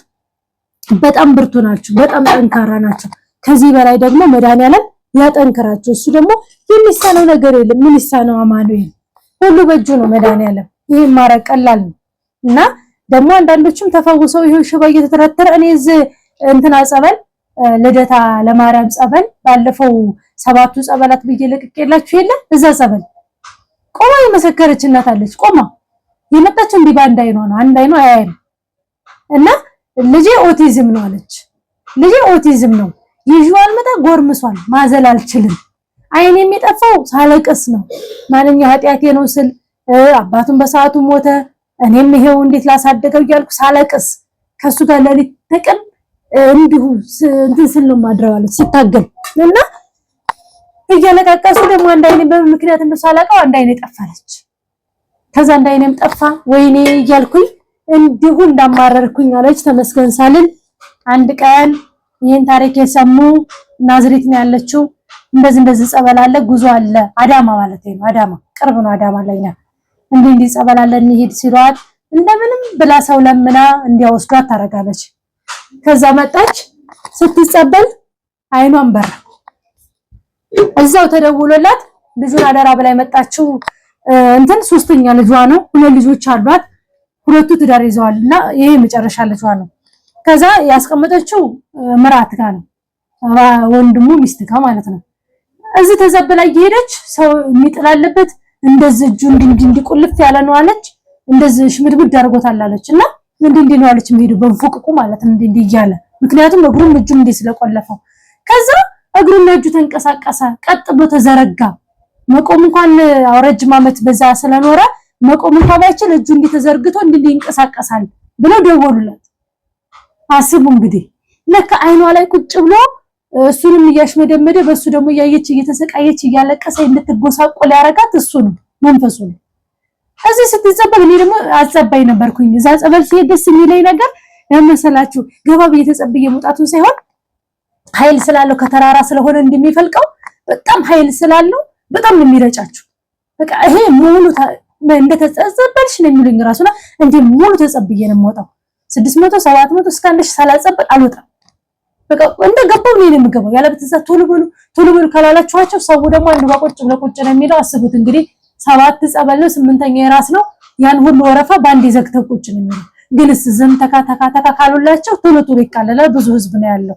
በጣም ብርቱ ናችሁ፣ በጣም ጠንካራ ናችሁ። ከዚህ በላይ ደግሞ መድኃኒዓለም ያጠንክራችሁ። እሱ ደግሞ የሚሳነው ነገር የለም። ምን ይሳነው? አማኑኤል ሁሉ በእጁ ነው መድኃኒዓለም። ይሄን ማረግ ቀላል ነው እና ደግሞ አንዳንዶችም ተፈውሰው ይሄው ሽባ እየተተረተረ እኔ እዚህ እንትና ጸበል ልደታ ለማርያም ጸበል ባለፈው 7ቱ ጸበላት ብዬ ለቅቄላችሁ የለ እዛ ጸበል ቆማ የመሰከረች እናት አለች። ቆማ የመጣች እንዲህ ባንድ አይኗ ነው አንድ አይኗ አያይም እና ልጄ ኦቲዝም ነው አለች። ልጄ ኦቲዝም ነው ይዟል መጣ ጎርምሷል ማዘል አልችልም። አይኔ የሚጠፋው ሳለቅስ ነው ማንኛ ኃጢአቴ ነው ስል አባቱን በሰዓቱ ሞተ እኔም ይሄው እንዴት ላሳደገው እያልኩ ሳለቅስ ከሱ ጋር ለሊት ተቀን እንዲሁ እንትን ስል ነው ማድረዋለች ሲታገል እና እያለቃቀሱ ደግሞ አንድ አይኔ በምክንያት እንደው ሳላቀው አንድ አይኔ ጠፋለች። ከዛ አንድ አይኔም ጠፋ ወይኔ እያልኩኝ እንዲሁ እንዳማረርኩኝ አለች። ተመስገን ሳልን አንድ ቀን ይሄን ታሪክ የሰሙ ናዝሬት ነው ያለችው እንደዚህ ጸበል አለ ጉዞ አለ አዳማ ማለት ነው። አዳማ ቅርብ ነው። አዳማ ላይ ነው እንዲህ ጸበል አለ እንሂድ ሲሏት እንደምንም ብላ ሰው ለምና እንዲያወስዷት ታረጋለች። ከዛ መጣች ስትጸበል አይኗን በራ እዛው ተደውሎላት ልጁን አደራ በላይ መጣችው እንትን ሶስተኛ ልጇ ነው። ሁለት ልጆች አሏት። ሁለቱ ትዳር ይዘዋልና ይሄ መጨረሻ ልጇ ነው። ከዛ ያስቀመጠችው ምራት ጋር ነው ወንድሙ ሚስት ጋር ማለት ነው። እዚህ ተዘበላ እየሄደች ሰው የሚጥላለበት እንደዚህ እጁ እንዲቆልፍ ያለ ነው አለች። እንደዚህ ሽምድምድ አድርጎታል አለችና እንዲህ ነው አለች። የሚሄዱ በንፉቅቁ ማለት ነው እንዲህ እያለ ምክንያቱም እግሩም እጁም እንዲህ ስለቆለፈው ከዛ እግሩና እጁ ተንቀሳቀሰ፣ ቀጥ ብሎ ተዘረጋ። መቆም እንኳን ረጅም ዓመት በዛ ስለኖረ መቆም እንኳን ባይችል እጁ እንዲህ ተዘርግቶ እንዲህ ይንቀሳቀሳል ብለው ደወሉለት። አስቡ እንግዲህ ለካ አይኗ ላይ ቁጭ ብሎ እሱንም እያሽመደመደ በሱ ደግሞ እያየች እየተሰቃየች እያለቀሰ እንድትጎሳቆል ያረጋት እሱ ነው መንፈሱ ነው። እዚህ ስትጸበል እኔ ደግሞ አጸባይ ነበርኩኝ። እዛ ጸበል ሲሄድ ደስ የሚለኝ ነገር ለመሰላችሁ ገባ በየተጸብየ መውጣቱን ሳይሆን ኃይል ስላለው ከተራራ ስለሆነ እንደሚፈልቀው በጣም ኃይል ስላለው በጣም ነው የሚረጫችሁ። በቃ ይሄ ሙሉ እንደተጸበልሽ ነው የሚሉኝ ራሱና እንዴ ሙሉ ተጸብየ ነው የምወጣው 600 700 እስከ 1000 ሳላጸበል አልወጣም። በቃ እንደገባው ነው የምገባው። ያለበተዛ ቶሎ በሉ ካላላችኋቸው ሰው ደግሞ አንድ ባቆጭ ብሎ ቁጭ ነው የሚለው። አስቡት እንግዲህ 7 ጸበል ነው 8ኛ የራስ ነው። ያን ሁሉ ወረፋ ባንድ ይዘግተው ቁጭ ነው የሚለው። ግንስ ዝም ተካ ካሉላቸው ቶሎ ይቃለላል። ብዙ ህዝብ ነው ያለው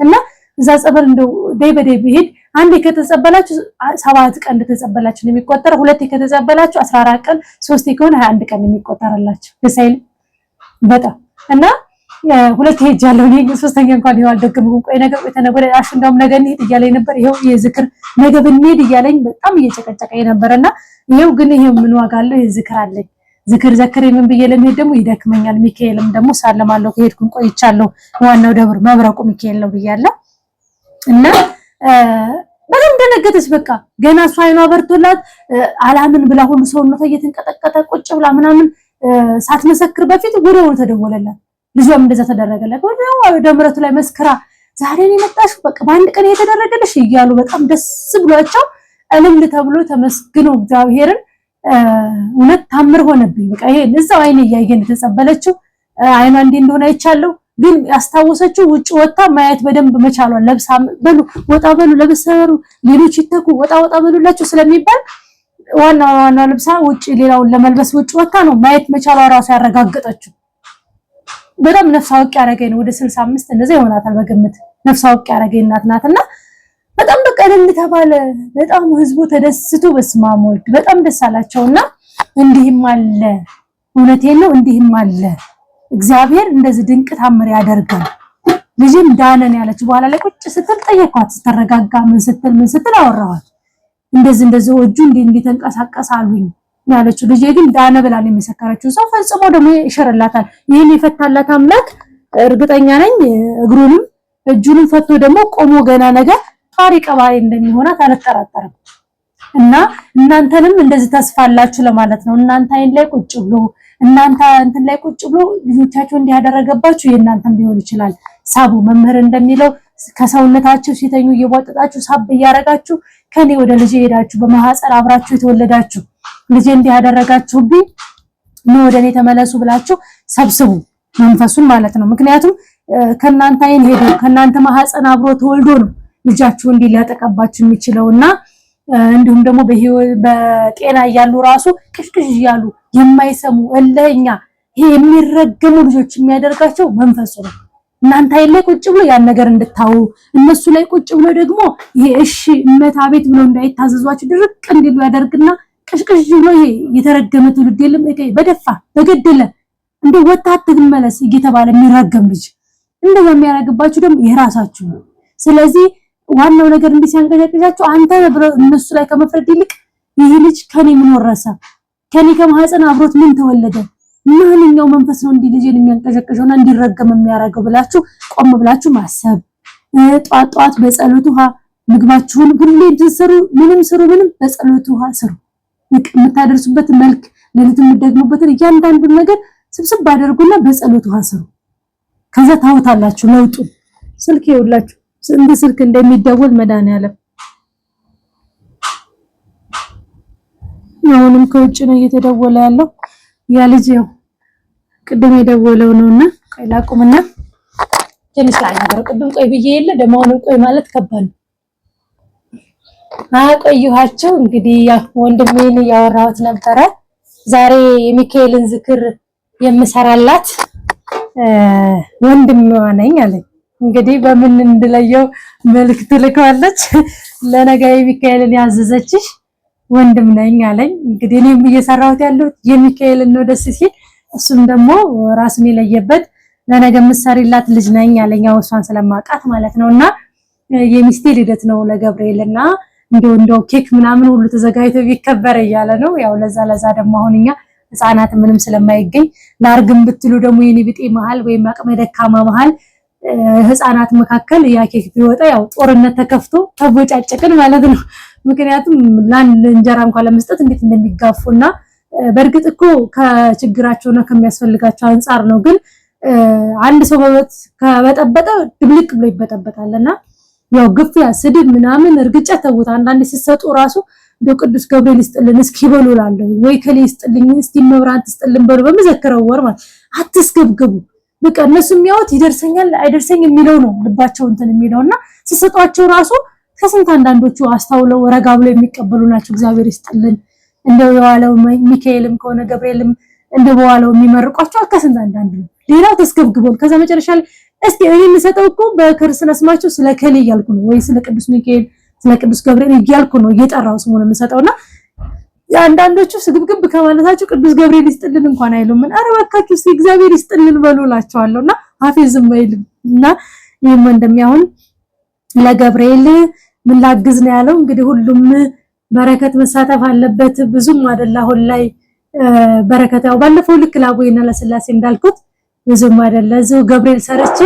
እና እዛ ጸበል እንደው ደይ በደይ ቢሄድ አንዴ ከተጸበላችሁ 7 ቀን እንደተጸበላችሁ ነው የሚቆጠረው። ሁለቴ ከተጸበላችሁ 14 ቀን፣ ሶስቴ ከሆነ 21 ቀን ነው የሚቆጠርላችሁ። ደሳይል በጣም እና ሁለቴ ሄጃለሁ። እኔ ሶስተኛ እንኳን ይዋል ደግም ቆይ ነገር የተነገረ አሽ እንደውም ነገ እንሂድ እያለኝ ነበር። ይሄው የዝክር ነገ ብንሄድ እያለኝ በጣም እየጨቀጨቀኝ ነበርና ይሄው ግን ይሄው ምን ዋጋ አለው? የዝክር አለኝ ዝክር ዘክሬ ምን ብዬ ለመሄድ ደግሞ ይደክመኛል። ሚካኤልም ደግሞ ሳለማለሁ ከሄድኩኝ ቆይቻለሁ። ዋናው ደብር መብረቁ ሚካኤል ነው ብያለሁ እና በጣም ደነገጠች። በቃ ገና እሷ አይኗ በርቶላት አላምን ብላ ሁሉ ሰውነቷ እየተንቀጠቀጠ ቁጭ ብላ ምናምን ሳትመሰክር በፊት ወዲያውኑ ተደወለላት። ልጇም እንደዛ ተደረገላት። ወዲያው ደምረቱ ላይ መስከራ ዛሬ ነው የመጣሽው በቃ በአንድ ቀን የተደረገልሽ እያሉ በጣም ደስ ብሏቸው እልል ተብሎ ተመስግኖ እግዚአብሔርን እውነት ታምር ሆነብኝ። በቃ ይሄ እዛው አይኔ እያየን ተጸበለችው። አይኗ እንዴ እንደሆነ አይቻለሁ። ግን ያስታወሰችው ውጭ ወጣ ማየት በደንብ መቻሏን ለብሳ በሉ ወጣ በሉ ለብሰሩ ሌሎች ይተኩ ወጣ በሉላችሁ ስለሚባል ዋና ልብሳ ውጭ ሌላውን ለመልበስ ውጭ ወጣ ነው ማየት መቻሏ ራሱ ያረጋገጠችው። በጣም ነፍስ አውቅ ያረገኝ ነው። ወደ 65 እንደዛ ይሆናታል በግምት ነፍስ አውቅ ያረገኝ እናት ናትና በጣም በቃ እልል ተባለ። በጣም ህዝቡ ተደስቶ በስማም ወልድ በጣም ደስ አላቸውና እንዲህም አለ እውነቴን ነው እንዲህም አለ እግዚአብሔር እንደዚህ ድንቅ ታምር ያደርጋል። ልጅም ዳነን ያለች በኋላ ላይ ቁጭ ስትል ጠየኳት። ስትረጋጋ ምን ስትል አወራኋት። እንደዚህ እጁ እንዲህ ተንቀሳቀስ አሉኝ ያለችው። ልጄ ግን ዳነ ብላ ነው የመሰከረችው። ሰው ፈጽሞ ደግሞ ይሽርላታል። ይሄን የፈታላት አምላክ እርግጠኛ ነኝ እግሩንም እጁንም ፈቶ ደግሞ ቆሞ ገና ነገር ጣሪ ቀባሪ እንደሚሆናት አልጠራጠርም። እና እናንተንም እንደዚህ ተስፋላችሁ ለማለት ነው። እናንተ አይን ላይ ቁጭ ብሎ እናንተ እንትን ላይ ቁጭ ብሎ ልጆቻችሁ እንዲያደረገባችሁ የእናንተም ሊሆን ይችላል። ሳቡ መምህር እንደሚለው ከሰውነታችሁ ሲተኙ እየቧጠጣችሁ ሳብ እያረጋችሁ ከኔ ወደ ልጅ ሄዳችሁ በማህፀን አብራችሁ የተወለዳችሁ ልጅ እንዲያደረጋችሁብኝ ነው ወደኔ ተመለሱ ብላችሁ ሰብስቡ መንፈሱን ማለት ነው። ምክንያቱም ከናንተ አይን ሄዶ ከናንተ ማህፀን አብሮ ተወልዶ ነው ልጃችሁ እንዲህ ሊያጠቃባችሁ የሚችለውና እንዲሁም ደግሞ በጤና እያሉ ራሱ ቅሽቅሽ እያሉ የማይሰሙ እለኛ ይሄ የሚረገሙ ልጆች የሚያደርጋቸው መንፈሱ ነው። እናንተ አይን ላይ ቁጭ ብሎ ያን ነገር እንድታው እነሱ ላይ ቁጭ ብሎ ደግሞ ይሄ እሺ እመታ ቤት ብሎ እንዳይታዘዟችሁ ድርቅ እንዲሉ ያደርግና ቅሽቅሽ ብሎ ይሄ የተረገመ ትውልድ የለም በደፋ በገደለ እንደ ወጣት ትመለስ እየተባለ የሚረገም ልጅ እንደዛ የሚያረግባችሁ ደግሞ የራሳችሁ ነው። ስለዚህ ዋናው ነገር እንዲሲያንቀጨቅጫችሁ አንተ ብሎ እነሱ ላይ ከመፍረድ ይልቅ ይሄ ልጅ ከኔ ምን ወረሰ ከኔ ከማህፀን አብሮት ምን ተወለደ ማንኛው መንፈስ ነው እንዲህ ልጅን የሚያንቀጨቅጨውና እንዲረገም የሚያረገው ብላችሁ ቆም ብላችሁ ማሰብ። ጧት በጸሎት ውሃ ምግባችሁን ሁሌ እንድትሰሩ ምንም በጸሎት ውሃ ስሩ። የምታደርሱበት መልክ ለሊት የምትደግሙበትን እያንዳንዱን ነገር ስብስብ አድርጉና በጸሎት ውሃ ስሩ። ከዛ ታውታላችሁ ለውጡ። ስልክ ይውላችሁ እንደ ስልክ እንደሚደወል መድኃኒዓለም አሁንም ከውጭ ነው እየተደወለ ያለው። ያ ልጅ ያው ቅድም የደወለው ነውና ቆይ ላቁምና ትንሽ ላይ ነገር ቅድም ቆይ ብዬ የለ ደማውን ቆይ ማለት ከባድ ነው። አቆየኋቸው። እንግዲህ ወንድሜን ያወራሁት ነበረ ዛሬ የሚካኤልን ዝክር የምሰራላት ወንድሜዋ ነኝ አለኝ። እንግዲህ በምን እንድለየው መልክት ልከዋለች። ለነገ የሚካኤልን ያዘዘችሽ ወንድም ነኝ አለኝ። እንግዲህ እኔም እየሰራሁት ያለሁት የሚካኤልን ነው ደስ ሲል፣ እሱም ደግሞ ራሱን የለየበት ለነገ ምሳሪላት ልጅ ነኝ አለኝ። እሷን ስለማውቃት ማለት ነውና የሚስቴ ልደት ነው ለገብርኤልና እንደው ኬክ ምናምን ሁሉ ተዘጋጅቶ ቢከበር እያለ ነው። ያው ለዛ ደግሞ አሁንኛ ህፃናት ምንም ስለማይገኝ ላርግም ብትሉ ደግሞ የኔ ብጤ መሃል ወይም አቅመ ደካማ መሃል ህፃናት መካከል ያ ኬክ ቢወጣ ያው ጦርነት ተከፍቶ ተቦጫጨቅን ማለት ነው። ምክንያቱም ለአንድ እንጀራ እንኳን ለመስጠት እንዴት እንደሚጋፉና በእርግጥ እኮ ከችግራቸውና ከሚያስፈልጋቸው አንፃር ነው። ግን አንድ ሰው ከበጠበጠ ድብልቅ ብሎ ይበጠበጣልና ያው ግፍያ ስድብ ምናምን እርግጫ ተውት። አንዳንዴ ሲሰጡ ራሱ ቅዱስ ገብርኤል ይስጥልን እስኪ በሉ እላለሁ ወይ ከሌ ይስጥልኝ እስቲ መብራት ይስጥልን በሉ በመዘከረው ወር ማለት አትስገብገቡ። በቃ እነሱ የሚያዩት ይደርሰኛል አይደርሰኝ የሚለው ነው ልባቸው እንትን የሚለውና ሲሰጧቸው ራሱ ከስንት አንዳንዶቹ አስተውለው ረጋ ብለው የሚቀበሉ ናቸው። እግዚአብሔር ይስጥልን እንደው የዋለው ሚካኤልም ከሆነ ገብርኤልም እንደው በዋለው የሚመርቋቸው ከስንት አንዳንዱ ሌላው ተስገብግቦል። ከዛ መጨረሻ ላይ እስቲ እኔ የምሰጠው እኮ በክርስትና ስማቸው ስለ ከሌ እያልኩ ነው ወይ ስለ ቅዱስ ሚካኤል ስለ ቅዱስ ገብርኤል እያልኩ ነው እየጠራው ስሙን የምሰጠውና አንዳንዶቹ ስግብግብ ከማለታቸው ቅዱስ ገብርኤል ይስጥልን እንኳን አይሉም። ምን አረ እባካችሁ እስቲ እግዚአብሔር ይስጥልን በሉላቸዋለሁና ሐፊዝም አይልምና ይሄም እንደሚያውን ለገብርኤል ምን ላግዝ ነው ያለው። እንግዲህ ሁሉም በረከት መሳተፍ አለበት። ብዙም አይደል አሁን ላይ በረከት ያው ባለፈው ልክ ላቦይና ለስላሴ እንዳልኩት ብዙም አይደል እዚሁ ገብርኤል ሰርቼ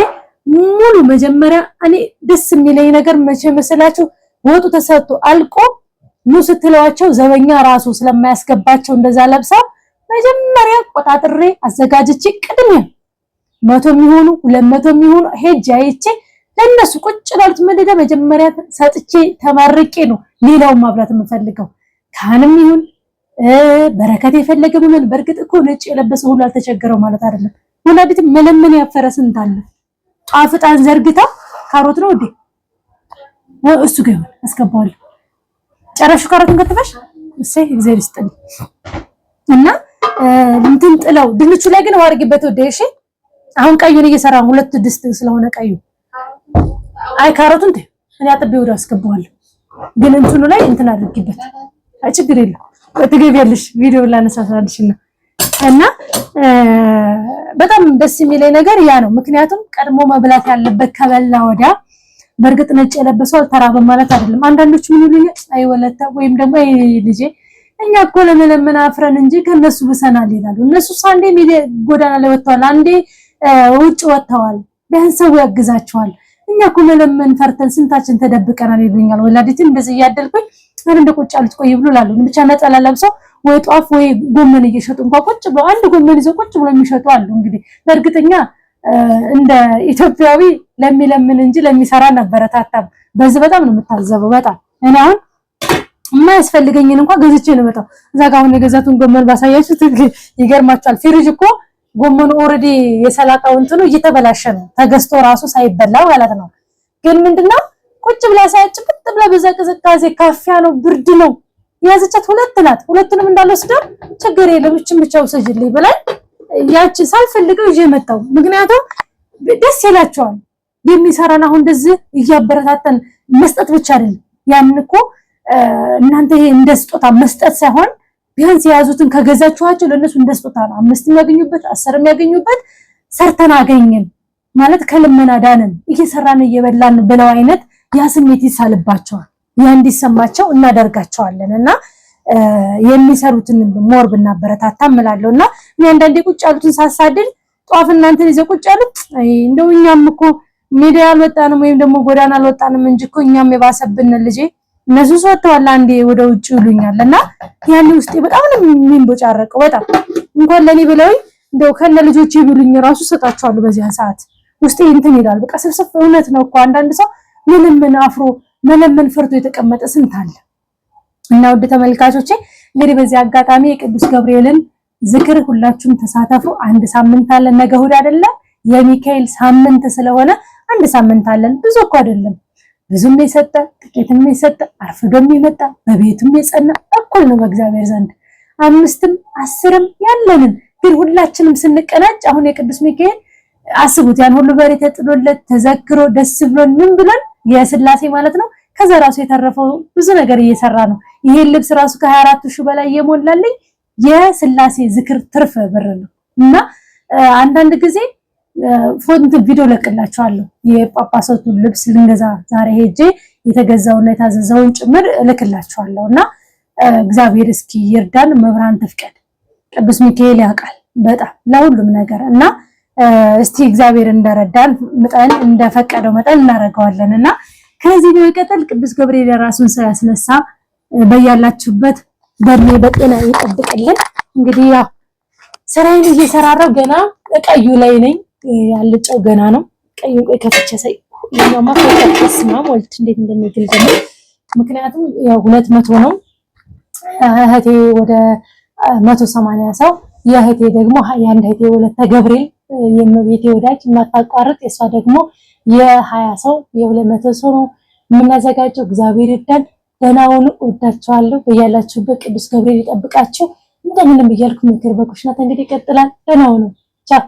ሙሉ መጀመሪያ እኔ ደስ የሚለኝ ነገር መቼ መሰላችሁ ወጡ ተሰጥቶ አልቆ ኑ ስትለዋቸው ዘበኛ ራሱ ስለማያስገባቸው እንደዛ ለብሰው መጀመሪያ ቆጣጥሬ አዘጋጅቼ ቅድሚያ 100 የሚሆኑ 200 የሚሆኑ ሄጅ አይቼ ለነሱ ቁጭ ባሉት መደዳ መጀመሪያ ሰጥቼ ተማርቄ ነው ሌላውን ማብላት የምፈልገው። ካህንም ይሁን በረከት የፈለገ ምን በርግጥ እኮ ነጭ የለበሰ ሁሉ አልተቸገረው ማለት አይደለም። ወላዲት መለመን ያፈረስ እንዳለ ጣፍጣን ዘርግታ ካሮት ነው እንዴ እሱ ጋር አስገባዋለሁ። ጨረሹ ካሮትን ከተፈሽ እሰይ እግዚአብሔር ይስጥልኝ እና እንትን ጥለው ድንቹ ላይ ግን ዋርግበት ወደ እሺ። አሁን ቀዩን እየሰራ ሁለት ድስት ስለሆነ ቀዩ አይ ካሮቱን እኔ አጥቤ ወደ አስገባዋለሁ። ግን እንትኑ ላይ እንትን አድርጊበት ችግር የለም ትገቢያለሽ። ቪዲዮ ላነሳሳልሽና እና በጣም ደስ የሚለኝ ነገር ያ ነው። ምክንያቱም ቀድሞ መብላት ያለበት ከበላ ወዲያ በርግጥ ነጭ የለበሰው አልተራበ ማለት አይደለም። አንዳንዶች ምን ይሉኛል አይ ወለታ ወይም ደግሞ አይ ልጄ እኛ እኮ ለመለመን አፍረን እንጂ ከነሱ ብሰናል ይላሉ። እነሱ ሳንዴ ጎዳና ላይ ወጥተዋል፣ አንዴ ውጭ ወጥተዋል። ቢያንስ ሰው ያግዛቸዋል። እኛ እኮ መለመን ፈርተን ስንታችን ተደብቀናል ይሉኛል። ወላዲትን እንደዚህ እያደልኩኝ አንድ ቁጭ አሉት ቆይ ብሎ ላሉ ብቻ ነጠላ ለብሰው ወይ ጧፍ ወይ ጎመን እየሸጡ እንኳን ቁጭ ብለው አንድ ጎመን ይዘው ቁጭ ብለው የሚሸጡ አሉ። እንግዲህ በእርግጠኛ እንደ ኢትዮጵያዊ ለሚለምን እንጂ ለሚሰራ ነበረታታም። በዚህ በጣም ነው የምታዘበው። በጣም እኔ አሁን የማያስፈልገኝን እንኳን ገዝቼ ነው መጣው። እዛ ጋር አሁን የገዛቱን ጎመን ባሳያችሁ ይገርማችኋል። ፍሪጅ እኮ ጎመኑ ኦሬዲ የሰላጣው እንትኑ እየተበላሸ ነው ተገዝቶ ራሱ ሳይበላ ማለት ነው። ግን ምንድነው ቁጭ ብላ ሳያጭብጥ ብላ በዛ ቅዝቃዜ ካፊያ ነው ብርድ ነው ያዘቻት ሁለት ናት። ሁለቱንም እንዳልወስደው ችግር የለም እቺን ብቻ ወሰጅልኝ ብላኝ ያቺ ሳልፈልገው ይዤ መጣው። ምክንያቱም ደስ ይላቸዋል የሚሰራን አሁን እንደዚህ እያበረታተን መስጠት ብቻ አይደለም። ያን እኮ እናንተ ይሄ እንደ ስጦታ መስጠት ሳይሆን ቢያንስ የያዙትን ከገዛችኋቸው ለነሱ እንደ ስጦታ ነው። 5 የሚያገኙበት 10 የሚያገኙበት ሰርተን አገኘን ማለት ከልመና ዳንን እየሰራን እየበላን ብለው አይነት ያ ስሜት ይሳልባቸዋል። ያ እንዲሰማቸው እናደርጋቸዋለን እና የሚሰሩትን ሞር ብናበረታታ እምላለሁና እኔ አንዳንዴ ቁጭ ያሉትን ሳሳድል ጧፍ እናንተን ይዘው ቁጭ ያሉት እንደው እኛም እኮ ሚዲያ አልወጣንም ወይም ደግሞ ጎዳና አልወጣንም እንጂ እኮ እኛም የባሰብን ልጄ እነሱ ወጥተዋል አንዴ ወደ ውጭ ይሉኛልና ያን ውስጤ በጣም ነው የሚንቦጫረቀው። በጣም እንኳን ለኔ ብለው እንደው ከነ ልጆቼ ይብሉኝ ራሱ ሰጣቸዋለሁ። በዚያ ሰዓት ውስጤ እንትን ይላል። በቃ ስብስብ እውነት ነው እኮ አንዳንድ ሰው ምንም አፍሮ መለመን ፈርቶ የተቀመጠ ስንት አለ። እና ወደ ተመልካቾቼ እንግዲህ በዚህ አጋጣሚ የቅዱስ ገብርኤልን ዝክር ሁላችሁም ተሳተፉ። አንድ ሳምንት አለ። ነገ እሑድ አይደለ የሚካኤል ሳምንት ስለሆነ አንድ ሳምንት አለን። ብዙ እኮ አይደለም ብዙም የሰጠ ጥቂትም የሰጠ አርፍዶም የመጣ በቤቱም የጸና እኩል ነው በእግዚአብሔር ዘንድ። 5ም 10ም ያለንን ግን ሁላችንም ስንቀናጭ አሁን የቅዱስ ሚካኤል አስቡት ያን ሁሉ በሬ ተጥሎለት ተዘክሮ ደስ ብሎን ምን ብሎን የሥላሴ ማለት ነው። ከዛ ራሱ የተረፈው ብዙ ነገር እየሰራ ነው። ይሄን ልብስ ራሱ ከ24,000 በላይ የሞላልኝ የሥላሴ ዝክር ትርፍ ብር ነው። እና አንዳንድ ጊዜ ፎንት ቪዲዮ ለቅላችኋለሁ የጳጳሳቱን ልብስ ልንገዛ ዛሬ ሄጄ የተገዛውና የታዘዘውን ጭምር እልክላችኋለሁና እግዚአብሔር እስኪ ይርዳን፣ መብራን ትፍቀድ። ቅዱስ ሚካኤል ያውቃል በጣም ለሁሉም ነገር እና እስቲ እግዚአብሔር እንደረዳን መጠን እንደፈቀደው መጠን እናደርገዋለንና ከዚህ በመቀጠል ቅዱስ ገብርኤል የራሱን ሰው ያስነሳ በያላችሁበት በእድሜ በጤና ይጠብቅልን። እንግዲህ ያው ስራዬን እየሰራራው ገና ቀዩ ላይ ነኝ። ያልጨው ገና ነው። ቀዩ ቆይ ከፍቼ ሳይ ለማማ ከተስማ ሞልት እንዴት እንደሚግል ደግሞ ምክንያቱም ያው 200 ነው። እህቴ ወደ 180 ሰው የእህቴ ደግሞ የአንድ እህቴ ወለተ ገብርኤል የእመቤቴ ወዳጅ ማታቋርጥ የሷ ደግሞ የ20 ሰው የ200 ሰው ነው የምናዘጋጀው። እግዚአብሔር ይርዳን። ደህናውን ወዳችኋለሁ። በያላችሁበት ቅዱስ ገብርኤል ይጠብቃችሁ። እንደምንም እያልኩ ምክር በኩሽናት እንግዲህ ይቀጥላል። ደህናውን ቻው